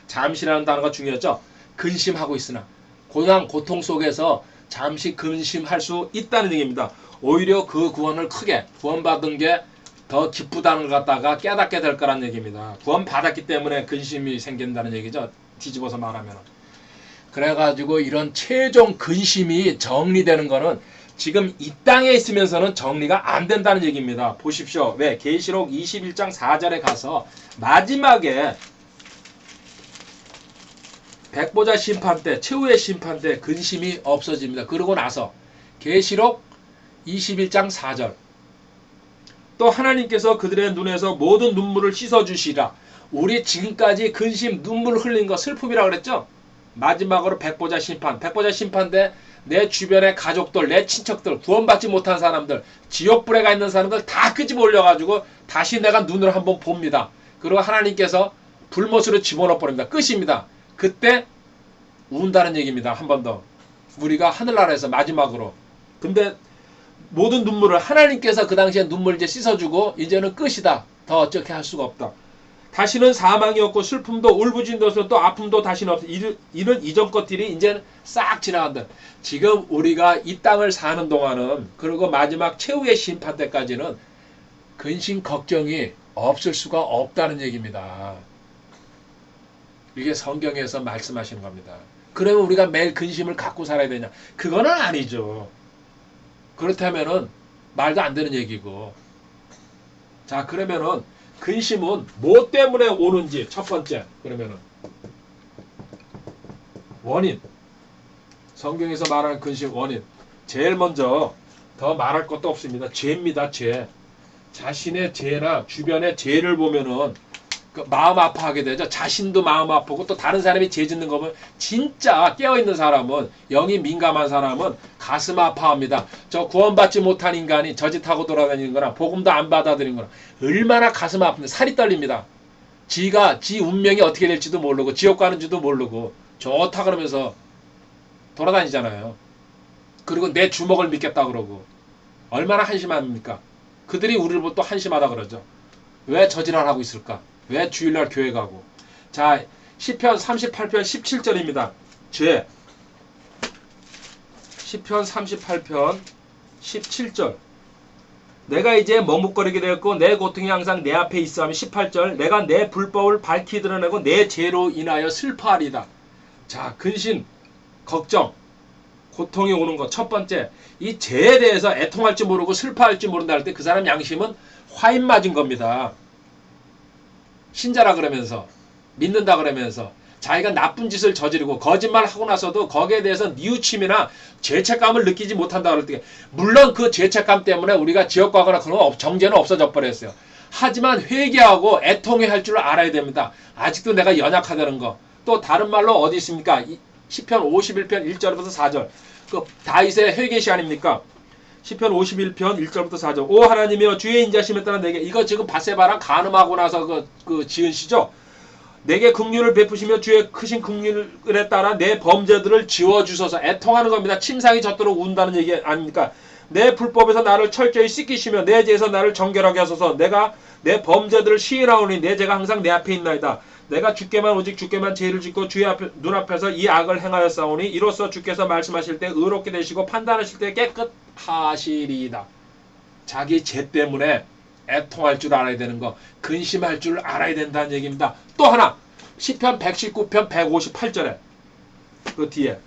잠시라는 단어가 중요하죠. 근심하고 있으나, 고통 속에서 잠시 근심할 수 있다는 얘기입니다. 오히려 그 구원을 크게, 구원받은 게 더 기쁘다는 걸 갖다가 깨닫게 될 거라는 얘기입니다. 구원받았기 때문에 근심이 생긴다는 얘기죠. 뒤집어서 말하면. 그래가지고 이런 최종 근심이 정리되는 거는 지금 이 땅에 있으면서는 정리가 안 된다는 얘기입니다. 보십시오. 왜? 계시록 21장 4절에 가서 마지막에 백보자 심판 때, 최후의 심판 때 근심이 없어집니다. 그러고 나서 계시록 21장 4절. 또 하나님께서 그들의 눈에서 모든 눈물을 씻어주시라. 우리 지금까지 근심, 눈물 흘린 거 슬픔이라고 그랬죠? 마지막으로 백보자 심판. 백보자 심판 때 내 주변의 가족들, 내 친척들, 구원받지 못한 사람들, 지옥불에 가 있는 사람들 다 끄집어 올려가지고 다시 내가 눈으로 한번 봅니다. 그리고 하나님께서 불못으로 집어넣어 버립니다. 끝입니다. 그때 운다는 얘기입니다. 한 번 더. 우리가 하늘나라에서 마지막으로. 근데 모든 눈물을 하나님께서 그 당시에 눈물 이제 씻어주고 이제는 끝이다. 더 어떻게 할 수가 없다. 다시는 사망이 없고 슬픔도 울부짖는 또 아픔도 다시는 없다. 이는 이전 것들이 이제는 싹 지나간다. 지금 우리가 이 땅을 사는 동안은, 그리고 마지막 최후의 심판 때까지는 근심 걱정이 없을 수가 없다는 얘기입니다. 이게 성경에서 말씀하시는 겁니다. 그러면 우리가 매일 근심을 갖고 살아야 되냐? 그거는 아니죠. 그렇다면은 말도 안 되는 얘기고. 자, 그러면은 근심은 뭐 때문에 오는지, 첫 번째, 그러면은 원인. 성경에서 말하는 근심 원인. 제일 먼저, 더 말할 것도 없습니다. 죄입니다. 죄. 자신의 죄나 주변의 죄를 보면은 마음 아파하게 되죠. 자신도 마음 아프고, 또 다른 사람이 죄 짓는 거 보면, 진짜 깨어있는 사람은, 영이 민감한 사람은 가슴 아파합니다. 저 구원받지 못한 인간이 저짓하고 돌아다니는 거나 복음도 안 받아들이는 거나 얼마나 가슴 아픈데 살이 떨립니다. 지 운명이 어떻게 될지도 모르고 지옥 가는지도 모르고 좋다 그러면서 돌아다니잖아요. 그리고 내 주먹을 믿겠다 그러고 얼마나 한심합니까? 그들이 우리를 보고 또 한심하다 그러죠. 왜 저질환하고 있을까? 왜 주일날 교회 가고? 자, 시편 38편 17절입니다. 죄. 시편 38편 17절. 내가 이제 머뭇거리게 되었고 내 고통이 항상 내 앞에 있어 하면 18절 내가 내 불법을 밝히 드러내고 내 죄로 인하여 슬퍼하리다. 자, 근심, 걱정, 고통이 오는 것. 첫 번째, 이 죄에 대해서 애통할지 모르고 슬퍼할지 모른다 할 때 그 사람 양심은 화인 맞은 겁니다. 신자라 그러면서, 믿는다 그러면서 자기가 나쁜 짓을 저지르고 거짓말하고 나서도 거기에 대해서 뉘우침이나 죄책감을 느끼지 못한다 그럴 때, 물론 그 죄책감 때문에 우리가 지옥 가거나 그런 거 정죄는 없어져 버렸어요. 하지만 회개하고 애통해 할 줄 알아야 됩니다. 아직도 내가 연약하다는 거. 또 다른 말로 어디 있습니까? 시편 51편 1절부터 4절. 그 다윗의 회개 시 아닙니까? 시편 51편 1절부터 4절. 오 하나님이여 주의 인자심에 따라 내게, 이거 지금 바세바랑 간음하고 나서 그 지은 시죠. 내게 긍휼을 베푸시며 주의 크신 긍휼에 따라 내 범죄들을 지워주소서. 애통하는 겁니다. 침상이 젖도록 운다는 얘기 아닙니까? 내 불법에서 나를 철저히 씻기시며 내 죄에서 나를 정결하게 하소서. 내가 내 범죄들을 시인하오니 내 죄가 항상 내 앞에 있나이다. 내가 주께만 오직 주께만 죄를 짓고 주의 눈앞에서 이 악을 행하였사오니 이로써 주께서 말씀하실 때 의롭게 되시고 판단하실 때 깨끗하시리이다. 자기 죄 때문에 애통할 줄 알아야 되는 거, 근심할 줄 알아야 된다는 얘기입니다. 또 하나, 시편 119편 158절에 그 뒤에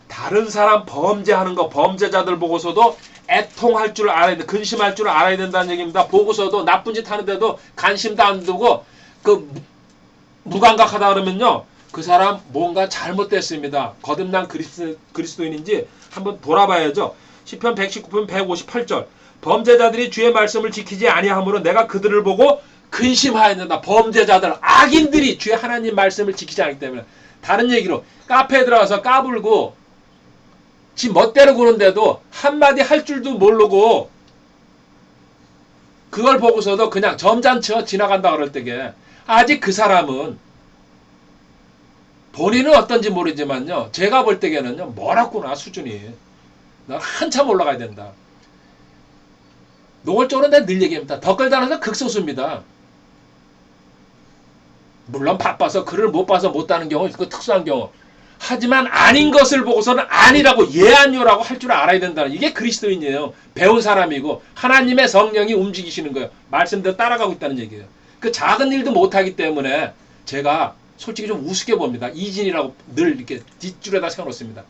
다른 사람 범죄하는 거, 범죄자들 보고서도 애통할 줄 알아야 돼, 근심할 줄 알아야 된다는 얘기입니다. 보고서도 나쁜 짓 하는데도 관심도 안 두고 그 무감각하다 그러면요, 그 사람 뭔가 잘못됐습니다. 거듭난 그리스도인인지 한번 돌아봐야죠. 시편 119편 158절 범죄자들이 주의 말씀을 지키지 아니하므로 내가 그들을 보고 근심하였는다. 범죄자들, 악인들이 주의 하나님 말씀을 지키지 않기 때문에. 다른 얘기로 카페에 들어가서 까불고 지 멋대로 구는데도 한마디 할 줄도 모르고 그걸 보고서도 그냥 점잖쳐 지나간다 그럴 때게, 아직 그 사람은 본인은 어떤지 모르지만요, 제가 볼 때에는요 뭐라구나 수준이. 난 한참 올라가야 된다. 노골적으로 내가 늘 얘기합니다. 댓글 달아서 극소수입니다. 물론 바빠서 글을 못 봐서 못다는 경우 있고 특수한 경우. 하지만 아닌 것을 보고서는 아니라고, 예 아니오라고 할 줄 알아야 된다는, 이게 그리스도인이에요. 배운 사람이고 하나님의 성령이 움직이시는 거예요. 말씀대로 따라가고 있다는 얘기예요. 그 작은 일도 못하기 때문에 제가 솔직히 좀 우습게 봅니다. 이진이라고 늘 이렇게 뒷줄에다 세워놓습니다.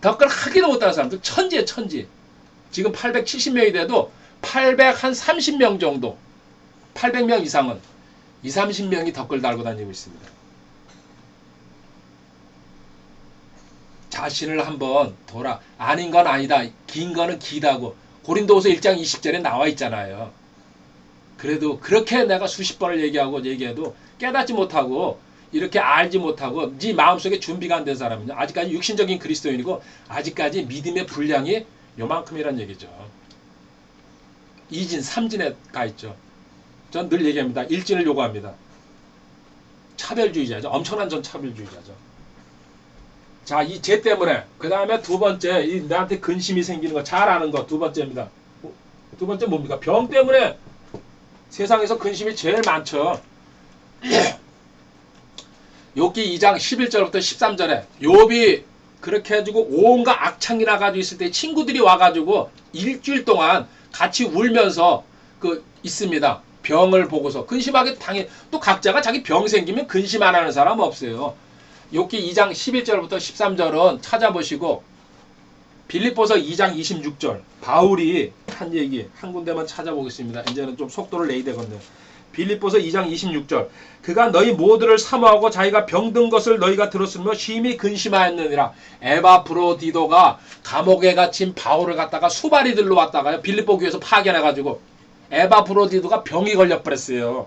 댓글 하기도 못하는 사람들 천지에 천지. 지금 870명이 돼도 830명 정도, 800명 이상은 20-30명이 댓글 달고 다니고 있습니다. 자신을 한번 아닌 건 아니다, 긴 거는 기다고 고린도후서 1장 20절에 나와 있잖아요. 그래도 그렇게 내가 수십 번을 얘기해도 깨닫지 못하고 이렇게 알지 못하고 네 마음속에 준비가 안 된 사람은요, 아직까지 육신적인 그리스도인이고 아직까지 믿음의 분량이 요만큼이란 얘기죠. 2진, 3진에 가 있죠. 전 늘 얘기합니다. 1진을 요구합니다. 차별주의자죠. 엄청난 전 차별주의자죠. 자, 이 죄 때문에. 그 다음에 두 번째, 나한테 근심이 생기는 거, 잘 아는 거 두 번째입니다. 두 번째 뭡니까? 병 때문에 세상에서 근심이 제일 많죠. 욥기 2장 11절부터 13절에 욥이 그렇게 해가지고 온갖 악창이 나가지고 있을 때 친구들이 와가지고 일주일 동안 같이 울면서 있습니다. 병을 보고서 근심하게 또 각자가 자기 병 생기면 근심 안 하는 사람 없어요. 욥기 2장 11절부터 13절은 찾아보시고, 빌립보서 2장 26절 바울이 한 얘기 한 군데만 찾아보겠습니다. 이제는 좀 속도를 내야 되거든요. 빌립보서 2장 26절 그가 너희 모두를 사모하고 자기가 병든 것을 너희가 들었으며 심히 근심하였느니라. 에바브로디도가 감옥에 갇힌 바울을 갖다가 수바리들로 왔다가요, 빌립보 교회에서 파견해가지고 에바브로디도가 병이 걸려버렸어요.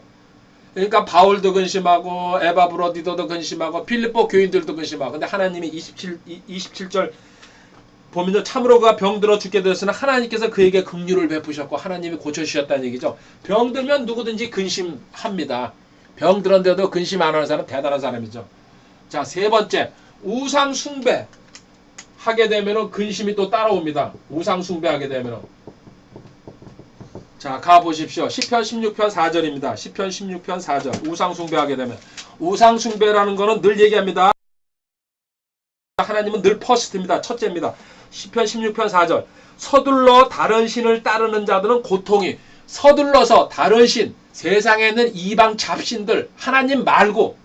그러니까 바울도 근심하고 에바브로디도도 근심하고 빌립보 교인들도 근심하고. 근데 하나님이 27절 보면요, 참으로 그가 병들어 죽게 되었으나 하나님께서 그에게 긍휼을 베푸셨고 하나님이 고쳐주셨다는 얘기죠. 병들면 누구든지 근심합니다. 병들었는데도 근심 안 하는 사람은 대단한 사람이죠. 자, 세 번째, 우상 숭배 하게 되면 근심이 또 따라옵니다. 우상 숭배하게 되면. 자, 가보십시오. 시편 16편 4절입니다. 시편 16편 4절. 우상 숭배하게 되면. 우상 숭배라는 거는 늘 얘기합니다. 하나님은 늘 퍼스트입니다. 첫째입니다. 시편 16편 4절. 서둘러 다른 신을 따르는 자들은 고통이. 서둘러서 다른 신, 세상에 있는 이방 잡신들, 하나님 말고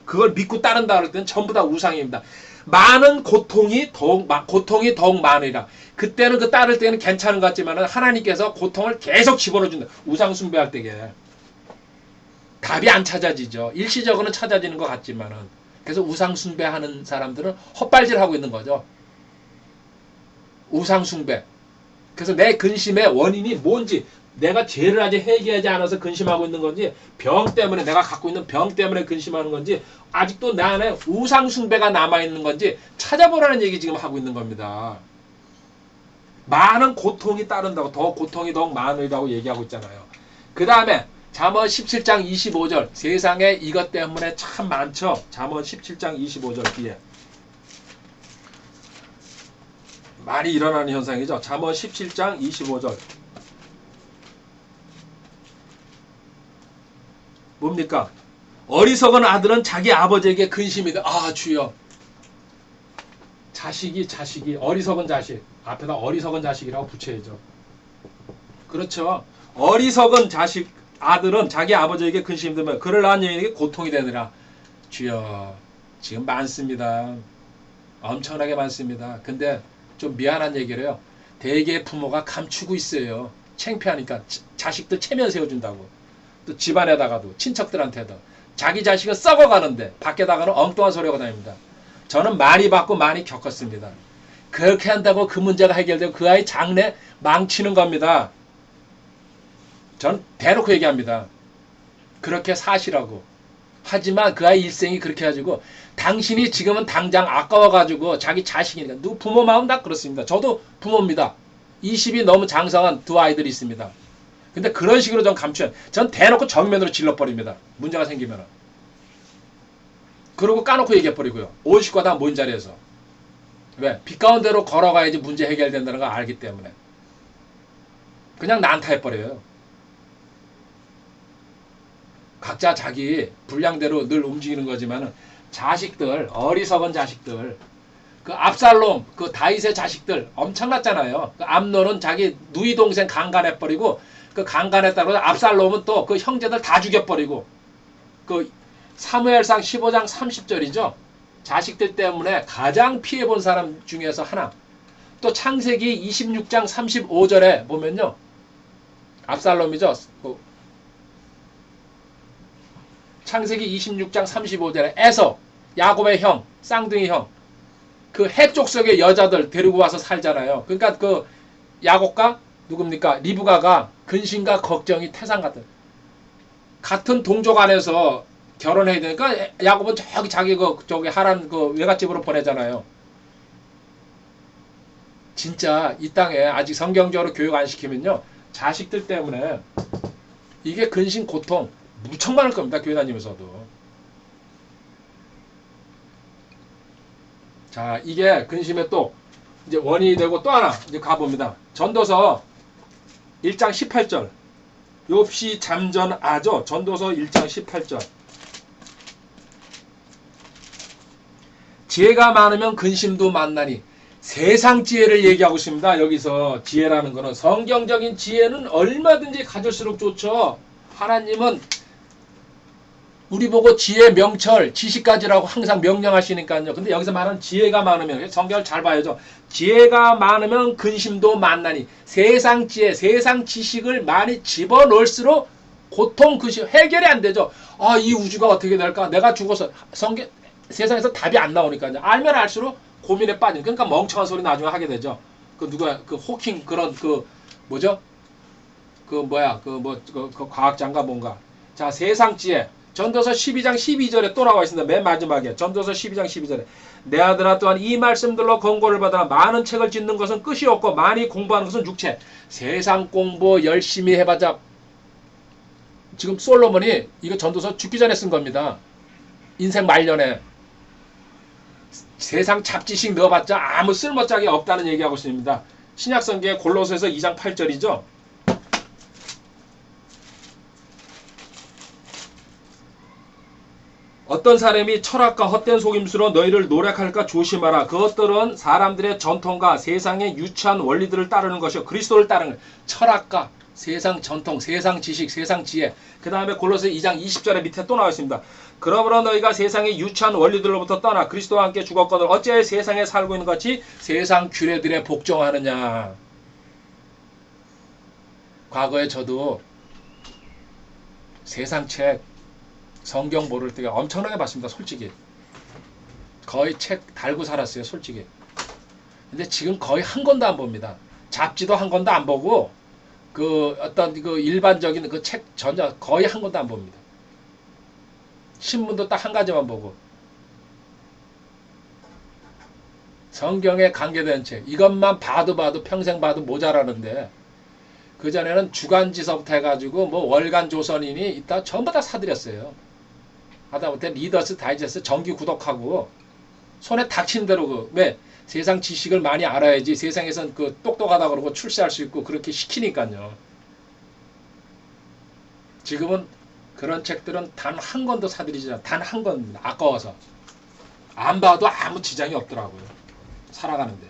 그걸 믿고 따른다 그럴 때는 전부 다 우상입니다. 많은 고통이 더욱 많으리라. 그때는 그 따를 때는 괜찮은 것 같지만 하나님께서 고통을 계속 집어넣어 준다. 우상 숭배할 때에 답이 안 찾아지죠. 일시적으로는 찾아지는 것 같지만은. 그래서 우상 숭배하는 사람들은 헛발질하고 있는 거죠. 우상 숭배. 그래서 내 근심의 원인이 뭔지, 내가 죄를 아직 해결하지 않아서 근심하고 있는 건지, 병 때문에, 내가 갖고 있는 병 때문에 근심하는 건지, 아직도 내 안에 우상 숭배가 남아있는 건지 찾아보라는 얘기 지금 하고 있는 겁니다. 많은 고통이 따른다고, 더 고통이 더욱 많으리라고 얘기하고 있잖아요. 그 다음에 잠언 17장 25절. 세상에 이것 때문에 참 많죠. 잠언 17장 25절 뒤에 많이 일어나는 현상이죠. 잠언 17장 25절. 뭡니까? 어리석은 아들은 자기 아버지에게 근심이다. 아, 주여. 자식이 어리석은 자식. 앞에다 어리석은 자식이라고 붙여야죠. 그렇죠. 어리석은 자식 아들은 자기 아버지에게 근심이 들면 그를 낳은 여인에게 고통이 되느라. 주여. 지금 많습니다. 엄청나게 많습니다. 근데 좀 미안한 얘기를 해요. 대개 부모가 감추고 있어요. 창피하니까 자식들 체면 세워준다고. 또 집안에다가도 친척들한테도 자기 자식은 썩어가는데 밖에다가는 엉뚱한 소리가 다닙니다. 저는 많이 받고 많이 겪었습니다. 그렇게 한다고 그 문제가 해결되고 그 아이 장래 망치는 겁니다. 저는 대놓고 얘기합니다. 그렇게 사시라고. 하지만 그 아이 일생이 그렇게 해가지고 당신이 지금은 당장 아까워가지고 자기 자식이니까 누구 부모 마음 다 그렇습니다. 저도 부모입니다. 20이 너무 장성한 두 아이들이 있습니다. 근데 그런 식으로 전 감추면 전 대놓고 정면으로 질러버립니다. 문제가 생기면은. 그러고 까놓고 얘기해버리고요. 50과 다 모인 자리에서. 왜? 빛 가운데로 걸어가야지 문제 해결된다는 걸 알기 때문에. 그냥 난타해버려요. 각자 자기 분량대로 늘 움직이는 거지만은 자식들, 어리석은 자식들, 그 압살롬, 그 다윗의 자식들 엄청났잖아요. 그 암논은 자기 누이 동생 강간해버리고 그 강간했다고 압살롬은 또 그 형제들 다 죽여버리고 그 사무엘상 15장 30절이죠. 자식들 때문에 가장 피해본 사람 중에서 하나. 또 창세기 26장 35절에 보면요. 압살롬이죠. 창세기 26장 35절에 에서, 야곱의 형, 쌍둥이 형, 그 해쪽 속의 여자들 데리고 와서 살잖아요. 그러니까 그 야곱과 누굽니까? 리브가가 근심과 걱정이 태산 같은 동족 안에서 결혼해야 되니까 야곱은 자기 저기 하란 그 외갓집으로 보내잖아요. 진짜 이 땅에 아직 성경적으로 교육 안 시키면요. 자식들 때문에 이게 근심 고통 무척 많을 겁니다. 교회 다니면서도. 자, 이게 근심의 또 이제 원인이 되고 또 하나 이제 가봅니다. 전도서 1장 18절. 욥시 잠전아죠. 전도서 1장 18절. 지혜가 많으면 근심도 많나니. 세상 지혜를 얘기하고 있습니다. 여기서 지혜라는 거는 성경적인 지혜는 얼마든지 가질수록 좋죠. 하나님은 우리 보고 지혜 명철 지식 가지라고 항상 명령하시니까요. 근데 여기서 말하는 지혜가 많으면 성경을 잘 봐야죠. 지혜가 많으면 근심도 많나니. 세상 지혜, 세상 지식을 많이 집어넣을수록 고통, 근심 해결이 안 되죠. 아, 이 우주가 어떻게 될까? 내가 죽어서 세상에서 답이 안 나오니까요. 알면 알수록 고민에 빠진. 그러니까 멍청한 소리 나중에 하게 되죠. 그 누가 그 호킹 그런 그 뭐죠? 그 과학자인가 뭔가. 자, 세상 지혜. 전도서 12장 12절에 또 나와 있습니다. 맨 마지막에. 전도서 12장 12절에. 내 아들아 또한 이 말씀들로 권고를 받아 많은 책을 짓는 것은 끝이 없고 많이 공부하는 것은 육체. 세상 공부 열심히 해봐자. 지금 솔로몬이 이거 전도서 죽기 전에 쓴 겁니다. 인생 말년에. 세상 잡지식 넣어봤자 아무 쓸모짝이 없다는 얘기하고 있습니다. 신약성경의 골로새서 2장 8절이죠. 어떤 사람이 철학과 헛된 속임수로 너희를 노력할까 조심하라. 그것들은 사람들의 전통과 세상의 유치한 원리들을 따르는 것이요 그리스도를 따르는 거예요. 철학과 세상 전통, 세상 지식, 세상 지혜. 그 다음에 골로새 2장 20절에 밑에 또 나와 있습니다. 그러므로 너희가 세상의 유치한 원리들로부터 떠나 그리스도와 함께 죽었거늘 어찌 세상에 살고 있는 것이 세상 규례들에 복종하느냐. 과거에 저도 세상 책, 성경 모를 때가 엄청나게 봤습니다. 솔직히. 거의 책 달고 살았어요. 솔직히. 근데 지금 거의 한 권도 안 봅니다. 잡지도 한 권도 안 보고 그 어떤 그 일반적인 그 책 전혀 거의 한 권도 안 봅니다. 신문도 딱 한 가지만 보고. 성경에 관계된 책. 이것만 봐도 평생 봐도 모자라는데 그전에는 주간지서부터 해가지고 뭐 월간 조선인이 있다 전부 다 사들였어요. 하다못해 리더스 다이제스트 정기 구독하고 손에 닥친 대로 왜 세상 지식을 많이 알아야지 세상에선 그 똑똑하다 그러고 출세할 수 있고 그렇게 시키니까요. 지금은 그런 책들은 단 한 권도 사들이지 않아요. 단 한 권입니다. 아까워서. 안 봐도 아무 지장이 없더라고요. 살아가는데.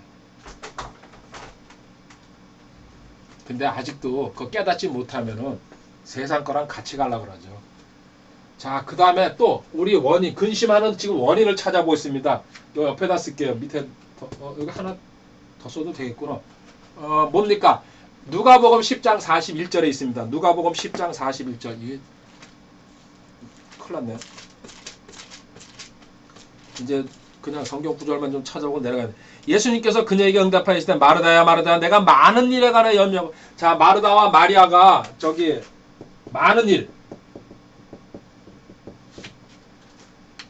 근데 아직도 그거 깨닫지 못하면은 세상 거랑 같이 가려고 그러죠. 자, 그 다음에 또 우리 원인, 근심하는 지금 원인을 찾아보고 있습니다. 요 옆에다 쓸게요. 밑에 여기 하나 더 써도 되겠구나. 뭡니까? 누가복음 10장 41절에 있습니다. 누가복음 10장 41절. 이게 큰일 났네. 이제 그냥 성경 구절만 좀 찾아보고 내려가야 돼. 예수님께서 그녀에게 응답하시되 마르다야 마르다야 내가 많은 일에 관해 염려. 자, 마르다와 마리아가 저기 많은 일.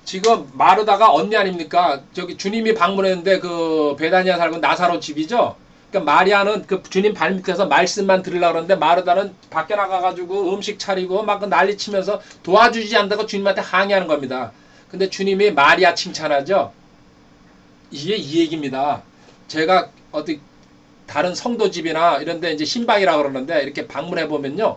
지금 마르다가 언니 아닙니까? 저기 주님이 방문했는데 그 베다니아 살고 나사로 집이죠. 그러니까 마리아는 그 주님 발밑에서 말씀만 들으려고 그러는데 마르다는 밖에 나가가지고 음식 차리고 막 난리치면서 도와주지 않다고 주님한테 항의하는 겁니다. 근데 주님이 마리아 칭찬하죠. 이게 이 얘기입니다. 제가 어디 다른 성도 집이나 이런데 이제 신방이라고 그러는데 이렇게 방문해 보면요,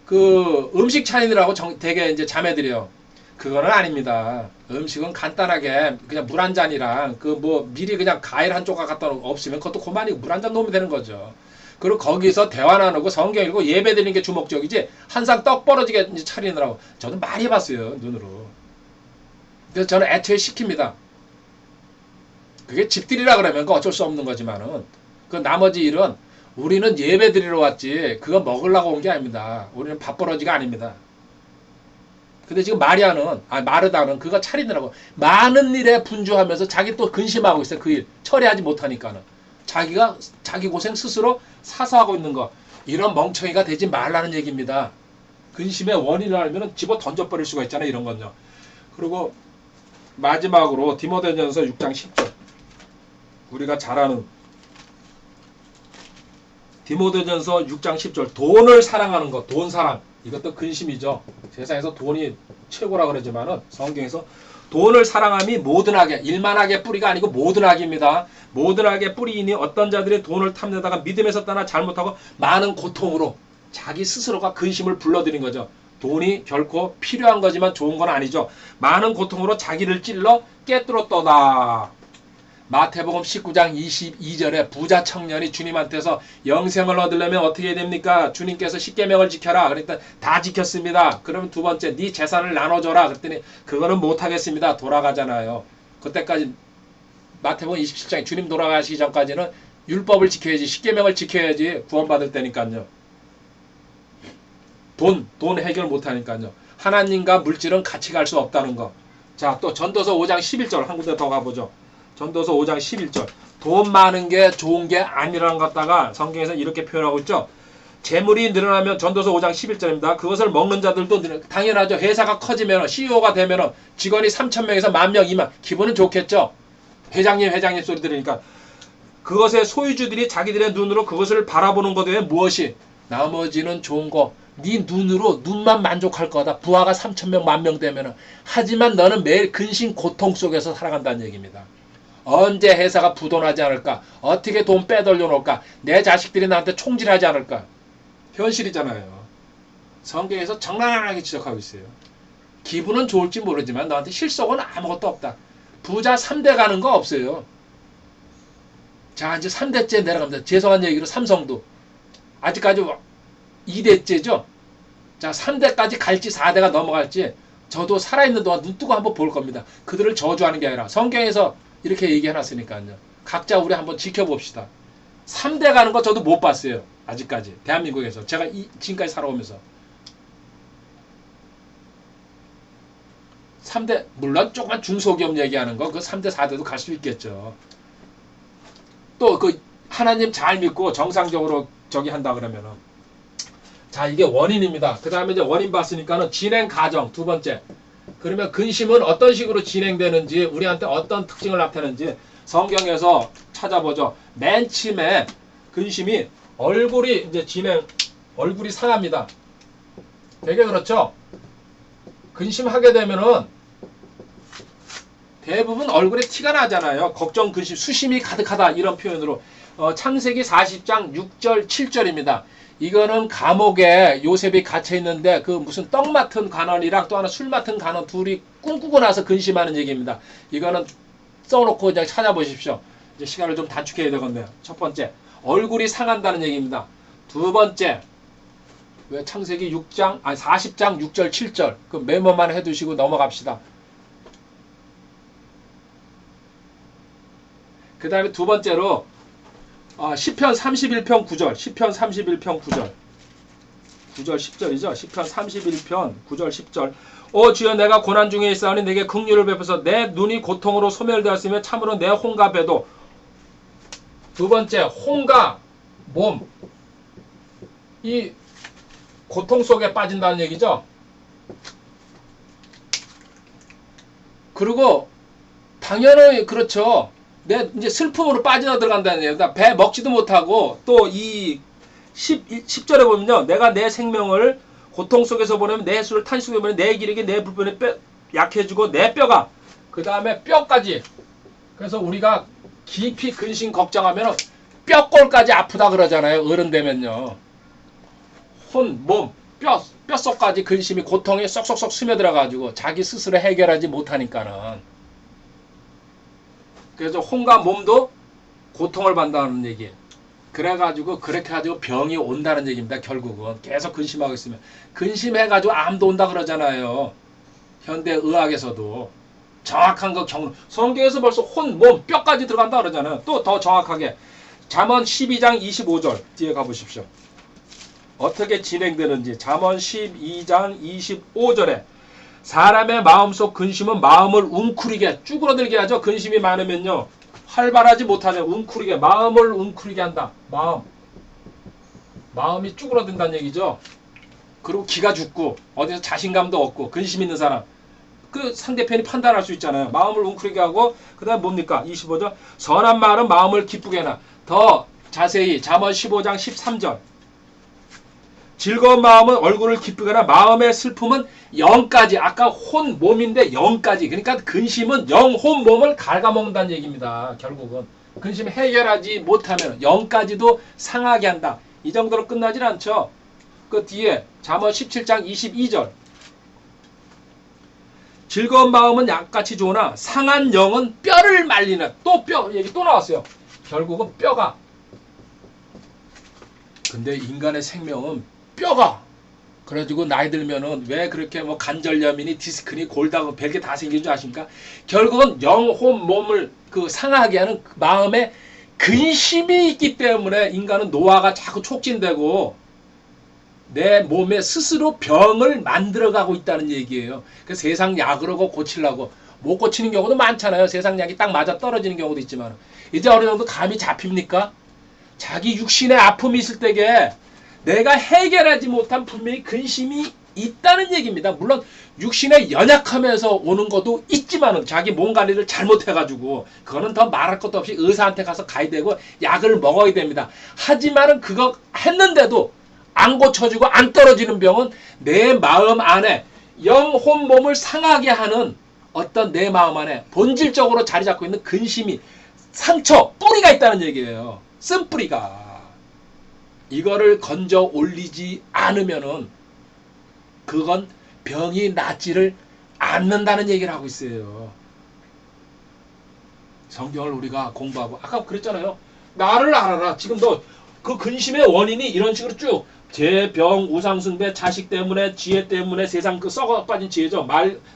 그 음식 차리느라고 되게 이제 자매들이요. 그거는 아닙니다. 음식은 간단하게 그냥 물 한 잔이랑 그 뭐 미리 그냥 과일 한 조각 갖다 놓고 없으면 그것도 그만이고 물 한 잔 놓으면 되는 거죠. 그리고 거기서 대화 나누고 성경 읽고 예배 드리는 게 주목적이지 한 상 떡 벌어지게 차리느라고 저는 많이 봤어요. 눈으로. 그래서 저는 애초에 시킵니다. 그게 집들이라 그러면 그 어쩔 수 없는 거지만은 그 나머지 일은 우리는 예배 드리러 왔지 그거 먹으려고 온 게 아닙니다. 우리는 밥벌어지가 아닙니다. 근데 지금 마르다는 그거 차리느라고 많은 일에 분주하면서 자기 또 근심하고 있어요. 그 일 처리하지 못하니까는 자기가 자기 고생 스스로 사서하고 있는 거. 이런 멍청이가 되지 말라는 얘기입니다. 근심의 원인을 알면 집어 던져버릴 수가 있잖아요. 이런 건요. 그리고 마지막으로 디모데전서 6장 10절 우리가 잘 아는 디모데전서 6장 10절 돈을 사랑하는 것, 돈 사랑. 이것도 근심이죠. 세상에서 돈이 최고라 그러지만은 성경에서 돈을 사랑함이 모든 악의, 일만 악의 뿌리가 아니고 모든 악입니다. 모든 악의 뿌리이니 어떤 자들이 돈을 탐내다가 믿음에서 떠나 잘못하고 많은 고통으로 자기 스스로가 근심을 불러들인 거죠. 돈이 결코 필요한 거지만 좋은 건 아니죠. 많은 고통으로 자기를 찔러 깨뚫었도다. 마태복음 19장 22절에 부자 청년이 주님한테서 영생을 얻으려면 어떻게 해야 됩니까? 주님께서 십계명을 지켜라. 그러니까 다 지켰습니다. 그러면 두 번째 네 재산을 나눠줘라. 그랬더니 그거는 못하겠습니다. 돌아가잖아요. 그때까지 마태복음 27장에 주님 돌아가시기 전까지는 율법을 지켜야지 십계명을 지켜야지 구원받을 때니까요. 돈 해결 못하니까요. 하나님과 물질은 같이 갈 수 없다는 거. 자, 또 전도서 5장 11절 한 군데 더 가보죠. 전도서 5장 11절 돈 많은 게 좋은 게 아니라는 것 갖다가 성경에서 이렇게 표현하고 있죠. 재물이 늘어나면 전도서 5장 11절입니다. 그것을 먹는 자들도 당연하죠. 회사가 커지면 CEO가 되면 직원이 3,000명에서 10,000명, 2만 기분은 좋겠죠. 회장님 소리 들으니까 그것의 소유주들이 자기들의 눈으로 그것을 바라보는 것 외에 무엇이 나머지는 좋은 거 네 눈만 만족할 거다. 부하가 3,000명, 10,000명 되면 하지만 너는 매일 근심 고통 속에서 살아간다는 얘기입니다. 언제 회사가 부도나지 않을까? 어떻게 돈 빼돌려 놓을까? 내 자식들이 나한테 총질하지 않을까? 현실이잖아요. 성경에서 적나라하게 지적하고 있어요. 기분은 좋을지 모르지만 너한테 실속은 아무것도 없다. 부자 3대 가는 거 없어요. 자, 이제 3대째 내려갑니다. 죄송한 얘기로 삼성도 아직까지 2대째죠. 자, 3대까지 갈지 4대가 넘어갈지 저도 살아있는 동안 눈 뜨고 한번 볼 겁니다. 그들을 저주하는 게 아니라 성경에서 이렇게 얘기해놨으니까요. 각자 우리 한번 지켜봅시다. 3대 가는 거 저도 못 봤어요. 아직까지 대한민국에서 제가 지금까지 살아오면서 3대 물론 조그만 중소기업 얘기하는 거 그 3대 4대도 갈 수 있겠죠. 또 그 하나님 잘 믿고 정상적으로 저기 한다 그러면은 자, 이게 원인입니다. 그 다음에 이제 원인 봤으니까는 진행 과정 두 번째. 그러면 근심은 어떤 식으로 진행되는지 우리한테 어떤 특징을 나타내는지 성경에서 찾아보죠. 맨 처음에 근심이 얼굴이 이제 얼굴이 상합니다. 되게 그렇죠. 근심하게 되면은 대부분 얼굴에 티가 나잖아요. 걱정, 근심, 수심이 가득하다 이런 표현으로 창세기 40장 6절 7절입니다. 이거는 감옥에 요셉이 갇혀 있는데 그 무슨 떡 맡은 관원이랑 또 하나 술 맡은 관원 둘이 꿈꾸고 나서 근심하는 얘기입니다. 이거는 써놓고 그냥 찾아보십시오. 이제 시간을 좀 단축해야 되겠네요. 첫 번째, 얼굴이 상한다는 얘기입니다. 두 번째, 왜 창세기 40장 6절 7절 그 메모만 해두시고 넘어갑시다. 그 다음에 두 번째로 시편 31편 9절, 시편 31편 9절 10절이죠. 시편 31편 9절 10절. 오 주여, 내가 고난 중에 있사오니 내게 긍휼을 베푸소서. 내 눈이 고통으로 소멸되었으며 참으로 내 혼과 배도. 두 번째, 혼과 몸, 이 고통 속에 빠진다는 얘기죠. 그리고 당연히 그렇죠. 내 이제 슬픔으로 빠져들어간다는 얘기다. 배 먹지도 못하고 또 이 10절에 보면요. 내가 내 생명을 고통 속에서 보내면 내 수를 탄식 속에 보내면 내 기력이 내 불편에 약해지고 내 뼈가 그 다음에 뼈까지. 그래서 우리가 깊이 근심 걱정하면 뼈골까지 아프다 그러잖아요. 어른 되면요. 혼, 몸, 뼛속까지 근심이 고통이 쏙쏙쏙 스며들어가지고 자기 스스로 해결하지 못하니까는. 그래서 혼과 몸도 고통을 받는다는 얘기예요. 그래가지고 그렇게 가지고 병이 온다는 얘기입니다. 결국은 계속 근심하고 있으면 근심해가지고 암도 온다 그러잖아요. 현대 의학에서도 정확한 거 성경에서 벌써 혼, 몸, 뼈까지 들어간다 그러잖아요. 또 더 정확하게 잠언 12장 25절 뒤에 가보십시오. 어떻게 진행되는지 잠언 12장 25절에 사람의 마음속 근심은 마음을 웅크리게 쭈그러들게 하죠. 근심이 많으면요. 활발하지 못하죠. 웅크리게 마음을 웅크리게 한다. 마음이 쭈그러든다는 얘기죠. 그리고 기가 죽고 어디서 자신감도 없고 근심 있는 사람 그 상대편이 판단할 수 있잖아요. 마음을 웅크리게 하고 그 다음 뭡니까? 25절 선한 말은 마음을 기쁘게 해나. 더 자세히 잠언 15장 13절 즐거운 마음은 얼굴을 기쁘게 하나 마음의 슬픔은 영까지. 아까 혼, 몸인데 영까지. 그러니까 근심은 영, 혼, 몸을 갉아먹는다는 얘기입니다. 결국은 근심 해결하지 못하면 영까지도 상하게 한다. 이 정도로 끝나질 않죠. 그 뒤에 잠언 17장 22절 즐거운 마음은 약같이 좋으나 상한 영은 뼈를 말리는. 또 뼈 얘기 또 나왔어요. 결국은 뼈가. 근데 인간의 생명은 뼈가. 그래가지고 나이 들면은 왜 그렇게 뭐 관절염이니 디스크니 골다고 별게 다 생기는 줄 아십니까? 결국은 영혼 몸을 그 상하게 하는 마음에 근심이 있기 때문에 인간은 노화가 자꾸 촉진되고 내 몸에 스스로 병을 만들어가고 있다는 얘기예요. 그래서 세상 약으로 고치려고 못 고치는 경우도 많잖아요. 세상 약이 딱 맞아 떨어지는 경우도 있지만 이제 어느 정도 감이 잡힙니까? 자기 육신에 아픔이 있을 때에 내가 해결하지 못한 분명히 근심이 있다는 얘기입니다. 물론 육신에 연약하면서 오는 것도 있지만은 자기 몸 관리를 잘못해가지고 그거는 더 말할 것도 없이 의사한테 가서 가야 되고 약을 먹어야 됩니다. 하지만은 그거 했는데도 안 고쳐지고 안 떨어지는 병은 내 마음 안에 영혼 몸을 상하게 하는 어떤 내 마음 안에 본질적으로 자리 잡고 있는 근심이 상처, 뿌리가 있다는 얘기예요. 쓴뿌리가. 이거를 건져 올리지 않으면은 그건 병이 낫지를 않는다는 얘기를 하고 있어요. 성경을 우리가 공부하고 아까 그랬잖아요. 나를 알아라. 지금 너 그 근심의 원인이 이런 식으로 쭉 재병, 우상숭배, 자식 때문에, 지혜 때문에, 세상 그 썩어 빠진 지혜죠.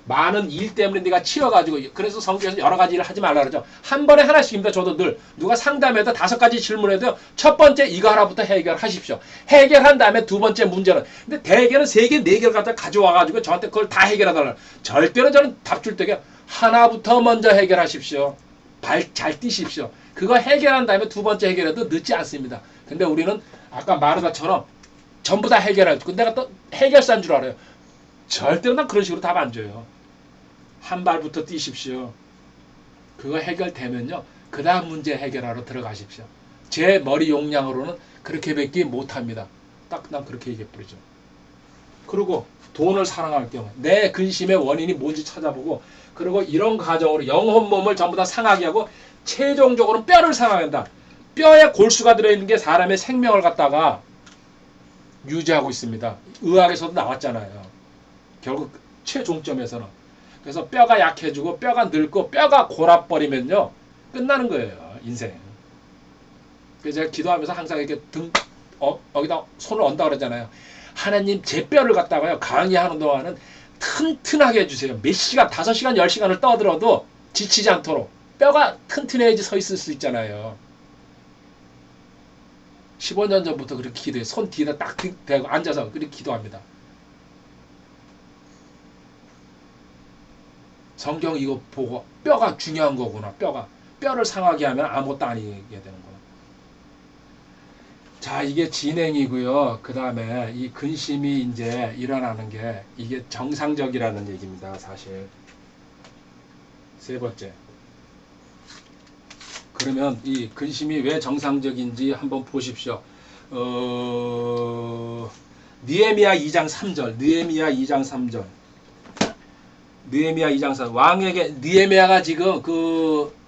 많은 일 때문에 네가 치여가지고, 그래서 성경에서 여러 가지 일을 하지 말라 그러죠. 한 번에 하나씩입니다. 저도 늘 누가 상담해도 5가지 질문해도 첫 번째 이거 하나부터 해결하십시오. 해결한 다음에 두 번째 문제는, 근데 대개는 3개, 4개를 갖다 가져와가지고 저한테 그걸 다 해결하달라. 절대로 저는 답 줄 때게 하나부터 먼저 해결하십시오. 발 잘 뛰십시오. 그거 해결한 다음에 두 번째 해결해도 늦지 않습니다. 근데 우리는 아까 마르다처럼 전부 다 해결할 줄, 내가 또 해결사인 줄 알아요. 절대로 난 그런 식으로 답 안 줘요. 한 발부터 뛰십시오. 그거 해결되면요, 그 다음 문제 해결하러 들어가십시오. 제 머리 용량으로는 그렇게밖에 못합니다. 딱 난 그렇게 얘기해버리죠. 그리고 돈을 사랑할 경우 내 근심의 원인이 뭔지 찾아보고, 그리고 이런 과정으로 영혼 몸을 전부 다 상하게 하고 최종적으로 뼈를 상하게 한다. 뼈에 골수가 들어있는 게 사람의 생명을 갖다가 유지하고 있습니다. 의학에서도 나왔잖아요. 결국 최종점에서는. 그래서 뼈가 약해지고 뼈가 늙고 뼈가 골아버리면요, 끝나는 거예요, 인생. 그래서 제가 기도하면서 항상 이렇게 여기다 손을 얹다 그러잖아요. 하나님, 제 뼈를 갖다가요, 강의하는 동안은 튼튼하게 해주세요. 몇 시간, 5시간, 10시간을 떠들어도 지치지 않도록. 뼈가 튼튼해야지 서 있을 수 있잖아요. 15년 전부터 그렇게 기도해요. 손 뒤에다 딱 대고 앉아서 그렇게 기도합니다. 성경 이거 보고 뼈가 중요한 거구나. 뼈를 상하게 하면 아무것도 아니게 되는구나. 자, 이게 진행이고요. 그 다음에 이 근심이 이제 일어나는 게 이게 정상적이라는 얘기입니다. 사실. 세 번째. 그러면 이 근심이 왜 정상적인지 한번 보십시오. 느헤미야 2장 3절. 느헤미야 2장 3절. 느헤미야 2장 3절. 왕에게 느헤미야가 지금 그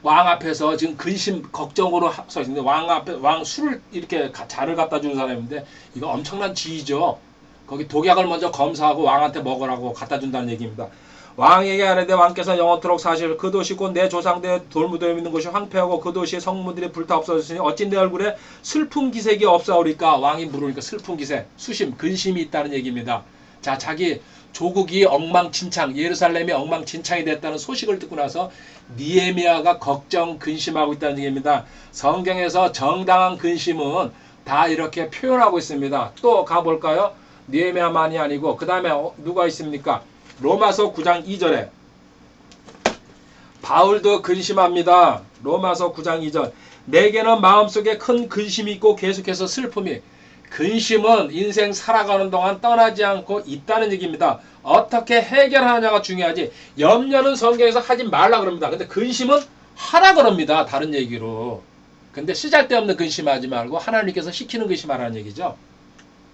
왕 앞에서 지금 근심 걱정으로 서 있는데, 왕 앞에 왕 술을 이렇게 잔을 갖다 주는 사람인데, 이거 엄청난 지위죠. 거기 독약을 먼저 검사하고 왕한테 먹으라고 갖다 준다는 얘기입니다. 왕에게 하는데 왕께서 영원토록 사실 그 도시 곧 내 조상들의 돌무덤에 있는 곳이 황폐하고 그 도시의 성문들이 불타 없어졌으니 어찌 내 얼굴에 슬픈 기색이 없사오리까. 왕이 물으니까 슬픈 기색, 수심, 근심이 있다는 얘기입니다. 자, 자기 조국이 엉망진창, 예루살렘이 엉망진창이 됐다는 소식을 듣고 나서 느헤미야가 걱정, 근심하고 있다는 얘기입니다. 성경에서 정당한 근심은 다 이렇게 표현하고 있습니다. 또 가볼까요? 느헤미야만이 아니고 그 다음에 누가 있습니까? 로마서 9장 2절에 바울도 근심합니다. 로마서 9장 2절. 내게는 마음속에 큰 근심이 있고 계속해서 슬픔이. 근심은 인생 살아가는 동안 떠나지 않고 있다는 얘기입니다. 어떻게 해결하느냐가 중요하지. 염려는 성경에서 하지 말라 그럽니다. 근데 근심은 하라 그럽니다. 다른 얘기로. 근데 쓰잘데없는 근심하지 말고 하나님께서 시키는 근심하라는 얘기죠.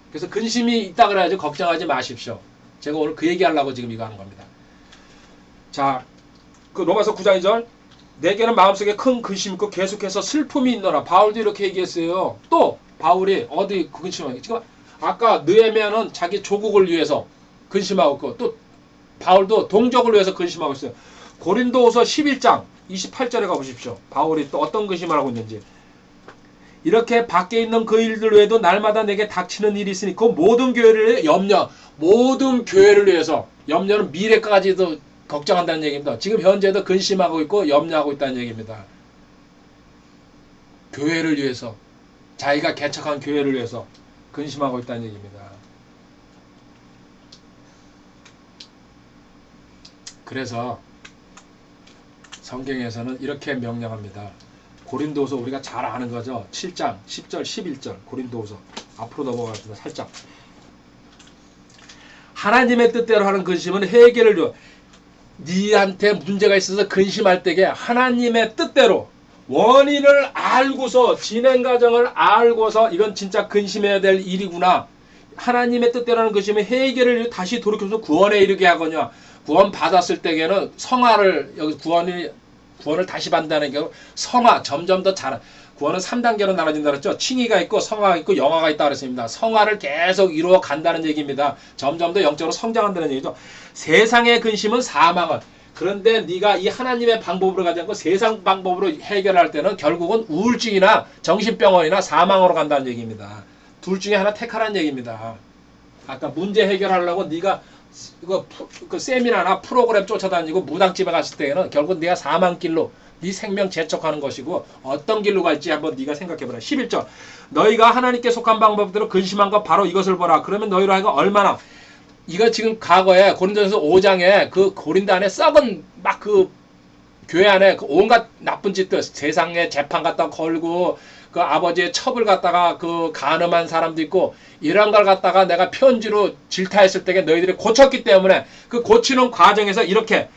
그래서 근심이 있다 그래야지 걱정하지 마십시오. 제가 오늘 그 얘기하려고 지금 이거 하는 겁니다. 자, 그 로마서 9장 2절. 내게는 마음속에 큰 근심이 있고 계속해서 슬픔이 있노라. 바울도 이렇게 얘기했어요. 또 바울이 어디 근심하게. 지금 아까 느헤미야는 자기 조국을 위해서 근심하고 있고, 또 바울도 동족을 위해서 근심하고 있어요. 고린도후서 11장 28절에 가보십시오. 바울이 또 어떤 근심을 하고 있는지. 이렇게 밖에 있는 그 일들 외에도 날마다 내게 닥치는 일이 있으니 그 모든 교회를 염려, 모든 교회를 위해서. 염려는 미래까지도 걱정한다는 얘기입니다. 지금 현재도 근심하고 있고 염려하고 있다는 얘기입니다. 교회를 위해서, 자기가 개척한 교회를 위해서 근심하고 있다는 얘기입니다. 그래서 성경에서는 이렇게 명령합니다. 고린도후서 우리가 잘 아는 거죠. 7장 10절 11절 고린도후서. 앞으로 넘어가겠습니다. 살짝. 하나님의 뜻대로 하는 근심은 해결을 줘. 니한테 문제가 있어서 근심할 때에 하나님의 뜻대로 원인을 알고서, 진행 과정을 알고서 이건 진짜 근심해야 될 일이구나. 하나님의 뜻대로 하는 근심은 해결을 다시 돌이켜서 구원에 이르게 하거냐. 구원 받았을 때에는 성화를, 여기 구원이 구원을 다시 받는다는 게 성화 점점 더 잘. 구원은 3단계로 나눠진다 그랬죠. 칭의가 있고 성화가 있고 영화가 있다 그랬습니다. 성화를 계속 이루어 간다는 얘기입니다. 점점 더 영적으로 성장한다는 얘기죠. 세상의 근심은 사망을. 그런데 네가 이 하나님의 방법으로 가지 않고 세상 방법으로 해결할 때는 결국은 우울증이나 정신병원이나 사망으로 간다는 얘기입니다. 둘 중에 하나 택하라는 얘기입니다. 아까 문제 해결하려고 네가 이거 그 세미나나 프로그램 쫓아다니고 무당집에 갔을 때에는 결국 네가 사망길로 네 생명 재촉하는 것이고 어떤 길로 갈지 한번 네가 생각해보라. 11절 너희가 하나님께 속한 방법대로 근심한 것 바로 이것을 보라. 그러면 너희로 하여금 얼마나 이거 지금 과거에 고린도전서 5장에 그 고린도 안에 썩은 막 그 교회 안에 그 온갖 나쁜 짓들 세상에 재판 갖다 걸고 그 아버지의 첩을 갖다가 그 간음한 사람도 있고 이런 걸 갖다가 내가 편지로 질타했을 때에 너희들이 고쳤기 때문에 그 고치는 과정에서 이렇게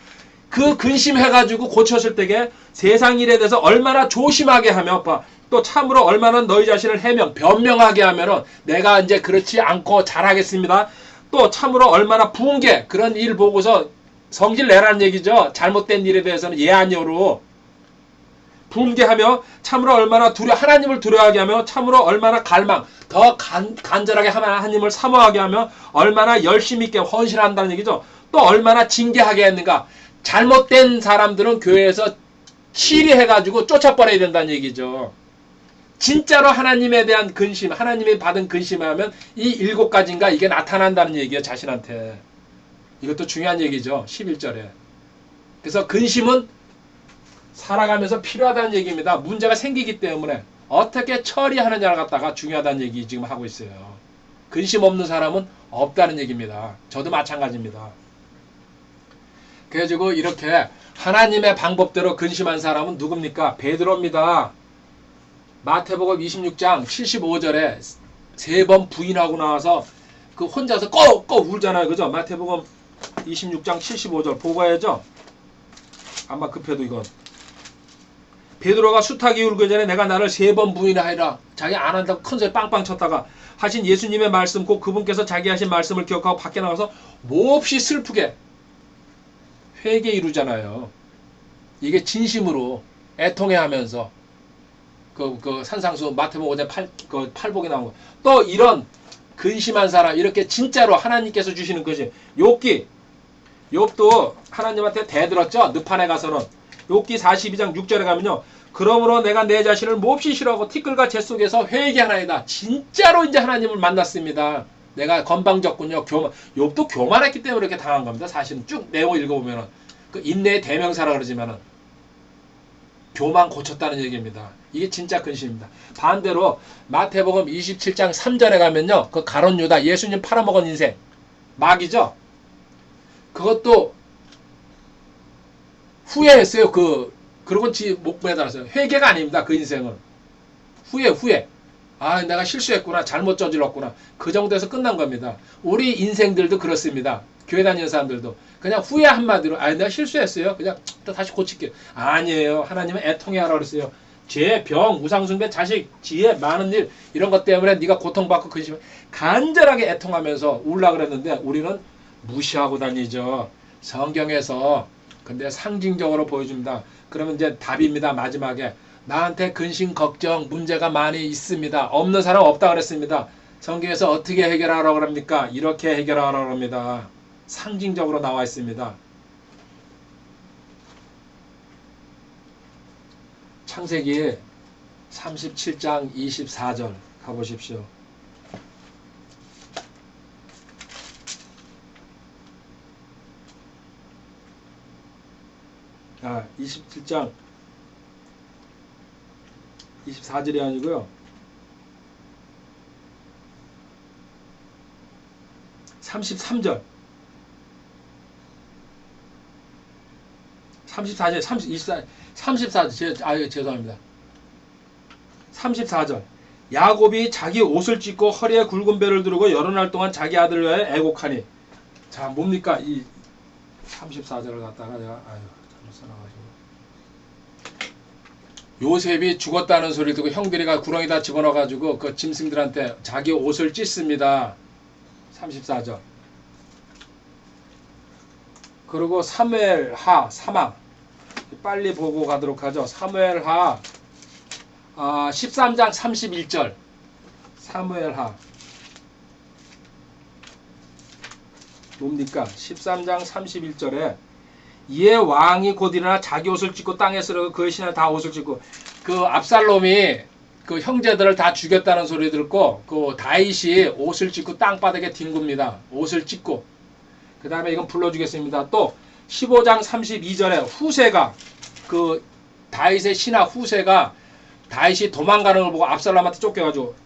그 근심해가지고 고쳤을 때에 세상 일에 대해서 얼마나 조심하게 하며 또 참으로 얼마나 너희 자신을 변명하게 하면은 내가 이제 그렇지 않고 잘하겠습니다. 또 참으로 얼마나 부은 게 그런 일 보고서 성질 내라는 얘기죠. 잘못된 일에 대해서는 예 아니오로 분개하며 참으로 얼마나 하나님을 두려워하게 하며 참으로 얼마나 갈망 더 간절하게 하나님을 사모하게 하며 얼마나 열심히 있게 헌신한다는 얘기죠. 또 얼마나 징계하게 했는가. 잘못된 사람들은 교회에서 치리해가지고 쫓아버려야 된다는 얘기죠. 진짜로 하나님에 대한 근심, 하나님이 받은 근심하면 이 7가지인가 이게 나타난다는 얘기예요. 자신한테. 이것도 중요한 얘기죠. 11절에. 그래서 근심은 살아가면서 필요하다는 얘기입니다. 문제가 생기기 때문에 어떻게 처리하느냐를 갖다가 중요하다는 얘기 지금 하고 있어요. 근심 없는 사람은 없다는 얘기입니다. 저도 마찬가지입니다. 그래가지고 이렇게 하나님의 방법대로 근심한 사람은 누굽니까? 베드로입니다. 마태복음 26장 75절에 3번 부인하고 나와서 그 혼자서 꺽꺽 울잖아요. 그죠? 마태복음 26장 75절 보고 가야죠. 아마 급해도 이건. 베드로가 수탉이 울기 전에 내가 나를 3번 부인하리라. 자기 안 한다고 큰 소리 빵빵 쳤다가 하신 예수님의 말씀 곧 그분께서 자기 하신 말씀을 기억하고 밖에 나가서 몹시 슬프게 회개 이루잖아요. 이게 진심으로 애통해하면서 그 산상수 마태복음 5장 8복에 나온 거. 또 이런 근심한 사람 이렇게 진짜로 하나님께서 주시는 것이 욥도 하나님한테 대들었죠. 늪안에 가서는 욥기 42장 6절에 가면요. 그러므로 내가 내 자신을 몹시 싫어하고 티끌과 재 속에서 회개하나이다. 진짜로 이제 하나님을 만났습니다. 내가 건방졌군요. 욥도 교만했기 때문에 이렇게 당한 겁니다. 사실은 쭉 내용 읽어보면은 그 인내의 대명사라 그러지만은 교만 고쳤다는 얘기입니다. 이게 진짜 근심입니다. 반대로 마태복음 27장 3절에 가면요. 그 가룟 유다 예수님 팔아먹은 인생 마귀죠. 그것도 후회했어요. 그러고 지 목 매달았어요. 회개가 아닙니다. 그 인생은 후회. 아, 내가 실수했구나. 잘못 저질렀구나. 그 정도에서 끝난 겁니다. 우리 인생들도 그렇습니다. 교회 다니는 사람들도 그냥 후회 한마디로 아, 내가 실수했어요. 그냥 또 다시 고칠게요. 아니에요. 하나님은 애통해 하라 그랬어요. 죄, 병, 우상숭배, 자식, 지혜, 많은 일 이런 것 때문에 네가 고통받고 근심 간절하게 애통하면서 울라 그랬는데 우리는 무시하고 다니죠. 성경에서 근데 상징적으로 보여줍니다. 그러면 이제 답입니다. 마지막에 나한테 근심, 걱정, 문제가 많이 있습니다. 없는 사람 없다 그랬습니다. 성경에서 어떻게 해결하라고 합니까? 이렇게 해결하라고 합니다. 상징적으로 나와 있습니다. 창세기 37장 24절 가보십시오. 아, 27장 24절이 아니고요. 33절 34절 34절 아유 죄송합니다. 34절 야곱이 자기 옷을 찢고 허리에 굵은 배를 두르고 여러 날 동안 자기 아들을 위하여 애곡하니. 자 뭡니까 이 34절을 갖다가 내가 아유 잘못 써놔가지고 요셉이 죽었다는 소리를 듣고 형들이가 구렁이다 집어넣어가지고 그 짐승들한테 자기 옷을 찢습니다. 34절. 그리고 사무엘하 사망 빨리 보고 가도록 하죠. 사무엘하 13장 31절. 사무엘하 뭡니까? 13장 31절에 이에 왕이 곧 일어나 자기 옷을 찢고 땅에 쓰러고 그의 신하를 다 옷을 찢고, 그 압살롬이 그 형제들을 다 죽였다는 소리 듣고 그 다윗이 옷을 찢고 땅바닥에 뒹굽니다. 옷을 찢고. 그 다음에 이건 불러주겠습니다. 또 15장 32절에 후세가, 그 다윗의 신하 후세가 다윗이 도망가는 걸 보고 압살롬한테 쫓겨가지고,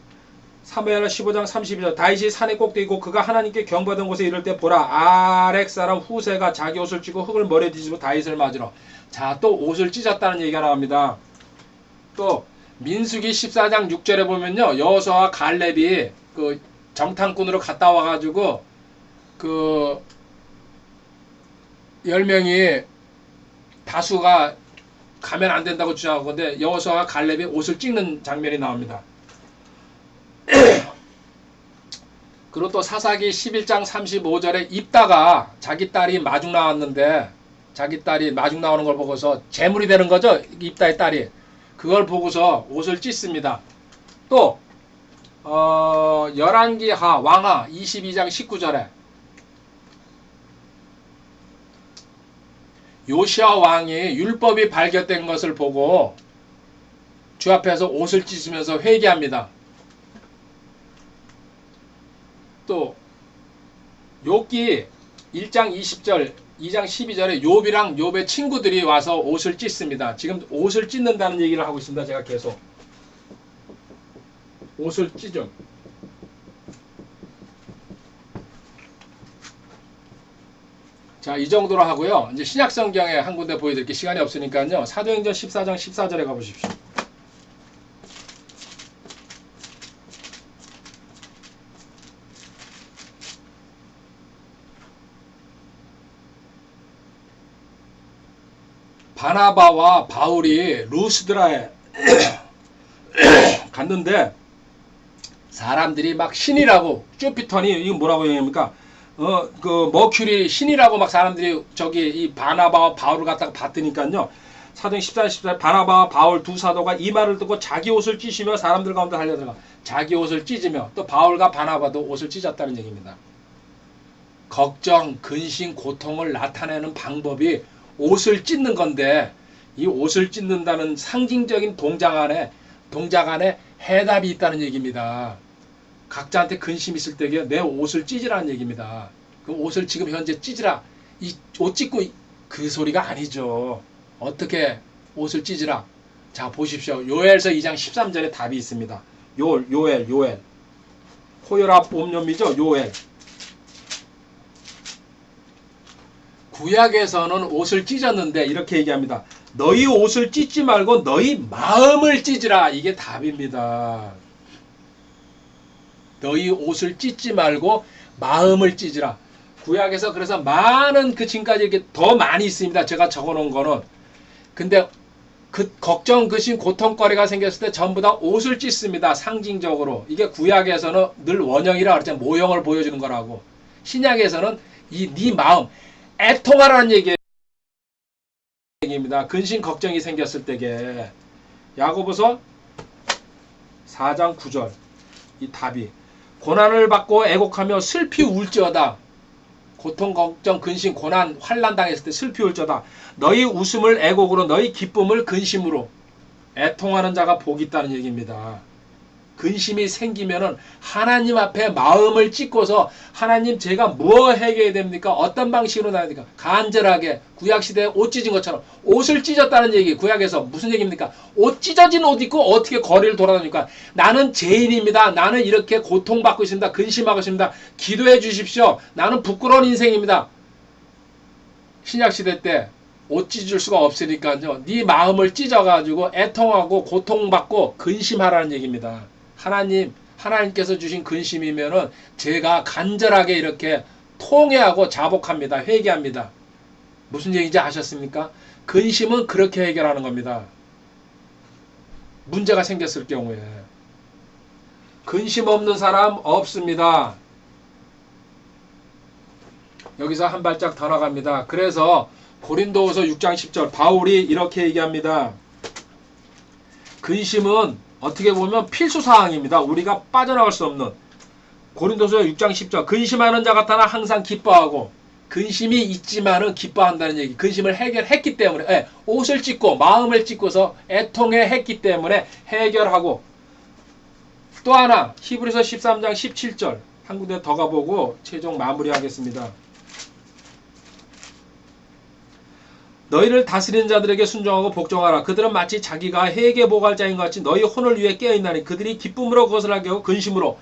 사무엘하 15장 32절 다윗이 산에 꼭대기고 그가 하나님께 경배하던 곳에 이를 때 보라 아렉 사람 후세가 자기 옷을 찢고 흙을 머리에 뒤집어 다윗을 맞으러. 자, 또 옷을 찢었다는 얘기가 나옵니다. 또 민수기 14장 6절에 보면요, 여호수아와 갈렙이 그 정탐꾼으로 갔다 와가지고 그 10명이 다수가 가면 안 된다고 주장하건데 여호수아와 갈렙이 옷을 찢는 장면이 나옵니다. 그리고 또 사사기 11장 35절에 입다가 자기 딸이 마중 나왔는데, 자기 딸이 마중 나오는 걸 보고서 재물이 되는 거죠, 입다의 딸이. 그걸 보고서 옷을 찢습니다. 또 열왕기하 왕하 22장 19절에 요시아 왕이 율법이 발견된 것을 보고 주 앞에서 옷을 찢으면서 회개합니다. 또 욥기 1장 20절 2장 12절에 욥이랑 욥의 친구들이 와서 옷을 찢습니다. 지금 옷을 찢는다는 얘기를 하고 있습니다. 제가 계속 옷을 찢음. 자, 이 정도로 하고요. 이제 신약성경에 한 군데 보여드릴게요. 시간이 없으니까요. 사도행전 14장 14절에 가보십시오. 바나바와 바울이 루스드라에 갔는데 사람들이 막 신이라고, 쭈피터니 이거 뭐라고 얘기합니까? 그 머큐리 신이라고 막 사람들이 저기 이 바나바와 바울을 갖다가 봤더니까요. 사도행 14장 14절 바나바와 바울 두 사도가 이 말을 듣고 자기 옷을 찢으며 사람들 가운데 달려들어가. 자기 옷을 찢으며 또 바울과 바나바도 옷을 찢었다는 얘기입니다. 걱정, 근심, 고통을 나타내는 방법이 옷을 찢는 건데, 이 옷을 찢는다는 상징적인 동작 안에 해답이 있다는 얘기입니다. 각자한테 근심 있을 때에 내 옷을 찢으라는 얘기입니다. 그 옷을 지금 현재 찢으라. 이 옷 찢고 그 소리가 아니죠. 어떻게 옷을 찢으라. 자, 보십시오. 요엘서 2장 13절에 답이 있습니다. 요엘. 호혈압 옴념이죠. 요엘. 구약에서는 옷을 찢었는데 이렇게 얘기합니다. 너희 옷을 찢지 말고 너희 마음을 찢으라. 이게 답입니다. 너희 옷을 찢지 말고 마음을 찢으라. 구약에서 그래서 많은 그 지금까지 이렇게 더 많이 있습니다. 제가 적어놓은 거는. 근데 그 걱정, 근심, 고통거리가 생겼을 때 전부 다 옷을 찢습니다. 상징적으로. 이게 구약에서는 늘 원형이라 그랬잖아요. 모형을 보여주는 거라고. 신약에서는 이 네 마음, 애통하라는 얘기입니다. 근심 걱정이 생겼을 때게. 야고보서 4장 9절 이 답이 고난을 받고 애곡하며 슬피 울지어다. 고통 걱정 근심 고난 환난 당했을 때 슬피 울지어다. 너희 웃음을 애곡으로 너희 기쁨을 근심으로. 애통하는 자가 복이 있다는 얘기입니다. 근심이 생기면은 하나님 앞에 마음을 찢고서 하나님 제가 뭐 해결해야 됩니까? 어떤 방식으로 나야 됩니까? 간절하게 구약시대에 옷 찢은 것처럼 옷을 찢었다는 얘기. 구약에서 무슨 얘기입니까? 옷 찢어진 옷 입고 어떻게 거리를 돌아다닙니까? 나는 죄인입니다. 나는 이렇게 고통받고 있습니다. 근심하고 있습니다. 기도해 주십시오. 나는 부끄러운 인생입니다. 신약시대 때 옷 찢을 수가 없으니까요. 네 마음을 찢어가지고 애통하고 고통받고 근심하라는 얘기입니다. 하나님께서 주신 근심이면은 제가 간절하게 이렇게 통회하고 자복합니다. 회개합니다. 무슨 얘기인지 아셨습니까? 근심은 그렇게 해결하는 겁니다. 문제가 생겼을 경우에. 근심 없는 사람 없습니다. 여기서 한 발짝 더 나갑니다. 그래서 고린도후서 6장 10절 바울이 이렇게 얘기합니다. 근심은 어떻게 보면 필수사항입니다. 우리가 빠져나갈 수 없는. 고린도서 6장 10절 근심하는 자 같아나 항상 기뻐하고, 근심이 있지만은 기뻐한다는 얘기. 근심을 해결했기 때문에, 옷을 찢고 마음을 찢고서 애통해 했기 때문에 해결하고. 또 하나 히브리서 13장 17절 한 군데 더 가보고 최종 마무리하겠습니다. 너희를 다스리는 자들에게 순종하고 복종하라. 그들은 마치 자기가 해게 보갈 자인 것 같이 너희 혼을 위해 깨어있나니 그들이 기쁨으로 그것을 하게 하고 근심으로.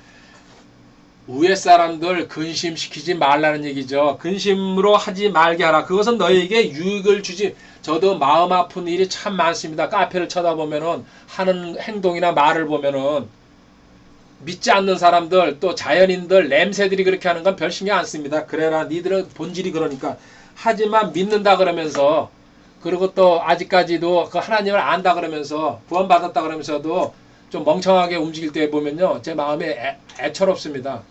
위에 사람들 근심시키지 말라는 얘기죠. 근심으로 하지 말게 하라. 그것은 너희에게 유익을 주지. 저도 마음 아픈 일이 참 많습니다. 카페를 쳐다보면은 하는 행동이나 말을 보면은 믿지 않는 사람들 또 자연인들 냄새들이 그렇게 하는 건 별 신경 안 씁니다. 그래라 니들은 본질이 그러니까. 하지만 믿는다 그러면서, 그리고 또 아직까지도 그 하나님을 안다 그러면서 구원받았다 그러면서도 좀 멍청하게 움직일 때 보면요 제 마음에 애처롭습니다.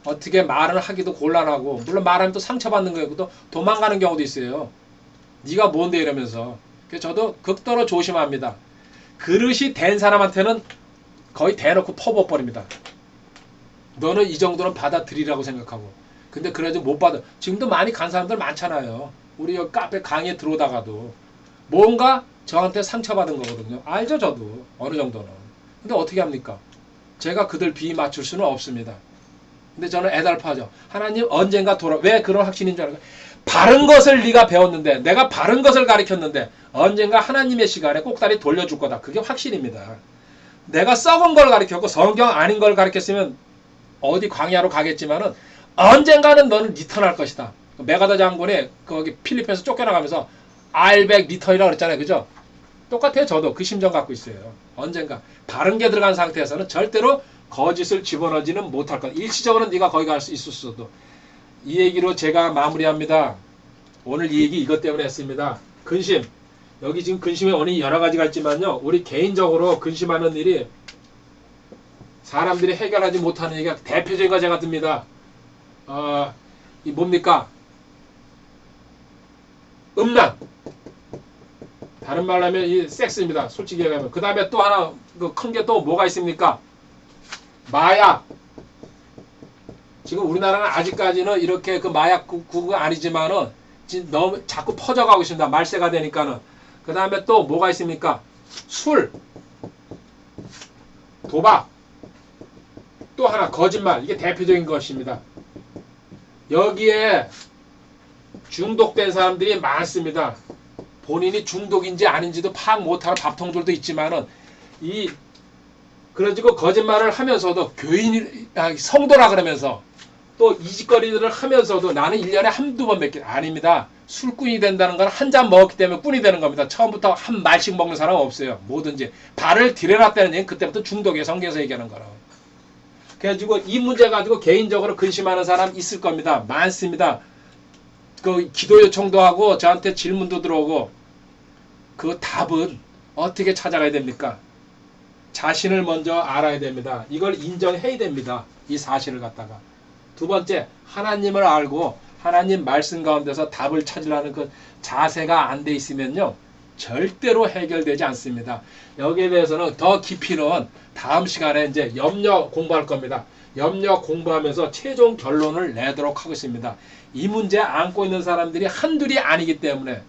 어떻게 말을 하기도 곤란하고, 물론 말하면 또 상처받는 거고 또 도망가는 경우도 있어요. 네가 뭔데 이러면서. 그래서 저도 극도로 조심합니다. 그릇이 된 사람한테는 거의 대놓고 퍼부어버립니다. 너는 이 정도는 받아들이라고 생각하고. 근데 그래도 못 받아. 지금도 많이 간 사람들 많잖아요. 우리 여기 카페 강의에 들어오다가도 뭔가 저한테 상처받은 거거든요. 알죠 저도 어느 정도는. 근데 어떻게 합니까? 제가 그들 비위 맞출 수는 없습니다. 근데 저는 애달파죠. 하나님 언젠가 왜 그런 확신인 줄 알아요? 바른 것을 네가 배웠는데, 내가 바른 것을 가르쳤는데 언젠가 하나님의 시간에 꼭다리 돌려줄 거다. 그게 확신입니다. 내가 썩은 걸 가르쳤고 성경 아닌 걸 가르쳤으면 어디 광야로 가겠지만은 언젠가는 너는 리턴할 것이다. 메가더 장군이 거기 필리핀에서 쫓겨나가면서 알백 리턴이라고 그랬잖아요. 그죠? 똑같아요. 저도 그 심정 갖고 있어요. 언젠가 바른 게 들어간 상태에서는 절대로 거짓을 집어넣지는 못할 것. 일시적으로는 네가 거기 갈 수 있었어도. 이 얘기로 제가 마무리합니다. 오늘 이 얘기 이것 때문에 했습니다. 근심. 여기 지금 근심의 원인이 여러 가지가 있지만요. 우리 개인적으로 근심하는 일이 사람들이 해결하지 못하는 얘기가 대표적인 거 제가 듭니다. 이 뭡니까? 음란. 다른 말로 하면 이 섹스입니다. 솔직히 얘기하면. 그 다음에 또 하나 큰 게 또 뭐가 있습니까? 마약. 지금 우리나라는 아직까지는 이렇게 그 마약 국가 아니지만은 너무 자꾸 퍼져가고 있습니다. 말세가 되니까는. 그 다음에 또 뭐가 있습니까? 술, 도박, 또 하나 거짓말. 이게 대표적인 것입니다. 여기에 중독된 사람들이 많습니다. 본인이 중독인지 아닌지도 파악 못하는 밥통들도 있지만은 그래가지고 거짓말을 하면서도 성도라 그러면서 또 이짓거리들을 하면서도 나는 1년에 한두 번 몇 아닙니다. 술꾼이 된다는 건 한 잔 먹었기 때문에 꾼이 되는 겁니다. 처음부터 한 말씩 먹는 사람은 없어요. 뭐든지 발을 들여놨다는 얘기는 그때부터 중독이에요. 성경에서 얘기하는 거라고. 그래가지고 이 문제 가지고 개인적으로 근심하는 사람 있을 겁니다. 많습니다. 그 기도 요청도 하고 저한테 질문도 들어오고. 그 답은 어떻게 찾아가야 됩니까? 자신을 먼저 알아야 됩니다. 이걸 인정해야 됩니다. 이 사실을 갖다가. 두 번째, 하나님을 알고 하나님 말씀 가운데서 답을 찾으려는 그 자세가 안 돼 있으면요 절대로 해결되지 않습니다. 여기에 대해서는 더 깊이는 다음 시간에 이제 염려 공부할 겁니다. 염려 공부하면서 최종 결론을 내도록 하겠습니다. 이 문제 안고 있는 사람들이 한둘이 아니기 때문에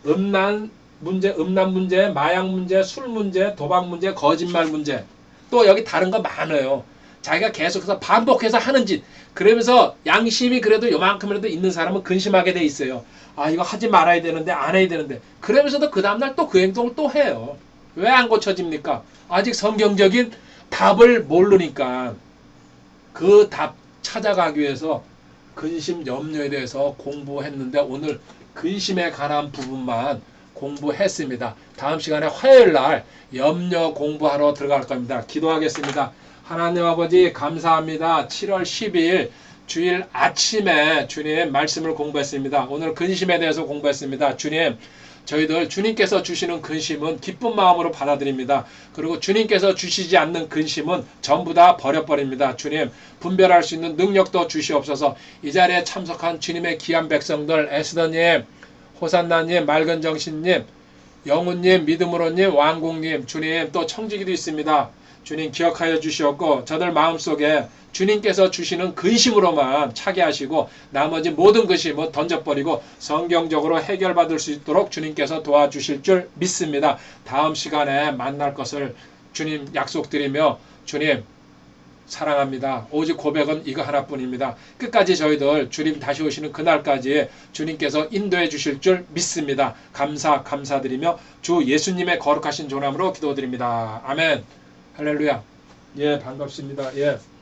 음란 문제, 마약 문제, 술 문제, 도박 문제, 거짓말 문제, 또 여기 다른 거 많아요. 자기가 계속해서 반복해서 하는 짓, 그러면서 양심이 그래도 요만큼이라도 있는 사람은 근심하게 돼 있어요. 아, 이거 하지 말아야 되는데, 안 해야 되는데. 그러면서도 그 다음날 또 그 행동을 또 해요. 왜 안 고쳐집니까? 아직 성경적인 답을 모르니까. 그 답 찾아가기 위해서 근심, 염려에 대해서 공부했는데 오늘 근심에 관한 부분만 공부했습니다. 다음 시간에 화요일날 염려 공부하러 들어갈 겁니다. 기도하겠습니다. 하나님 아버지 감사합니다. 7월 10일 주일 아침에 주님 말씀을 공부했습니다. 오늘 근심에 대해서 공부했습니다. 주님, 저희들 주님께서 주시는 근심은 기쁜 마음으로 받아들입니다. 그리고 주님께서 주시지 않는 근심은 전부 다 버려버립니다. 주님, 분별할 수 있는 능력도 주시옵소서. 이 자리에 참석한 주님의 귀한 백성들, 에스더님, 호산나님, 맑은정신님, 영훈님, 믿음으로님, 왕국님, 주님 또 청지기도 있습니다. 주님 기억하여 주시옵고 저들 마음속에 주님께서 주시는 근심으로만 차게 하시고 나머지 모든 것이 뭐 던져버리고 성경적으로 해결받을 수 있도록 주님께서 도와주실 줄 믿습니다. 다음 시간에 만날 것을 주님 약속드리며 주님 사랑합니다. 오직 고백은 이거 하나뿐입니다. 끝까지 저희들 주님 다시 오시는 그날까지 주님께서 인도해 주실 줄 믿습니다. 감사드리며 주 예수님의 거룩하신 조남으로 기도드립니다. 아멘. 할렐루야. 예, 반갑습니다. 예.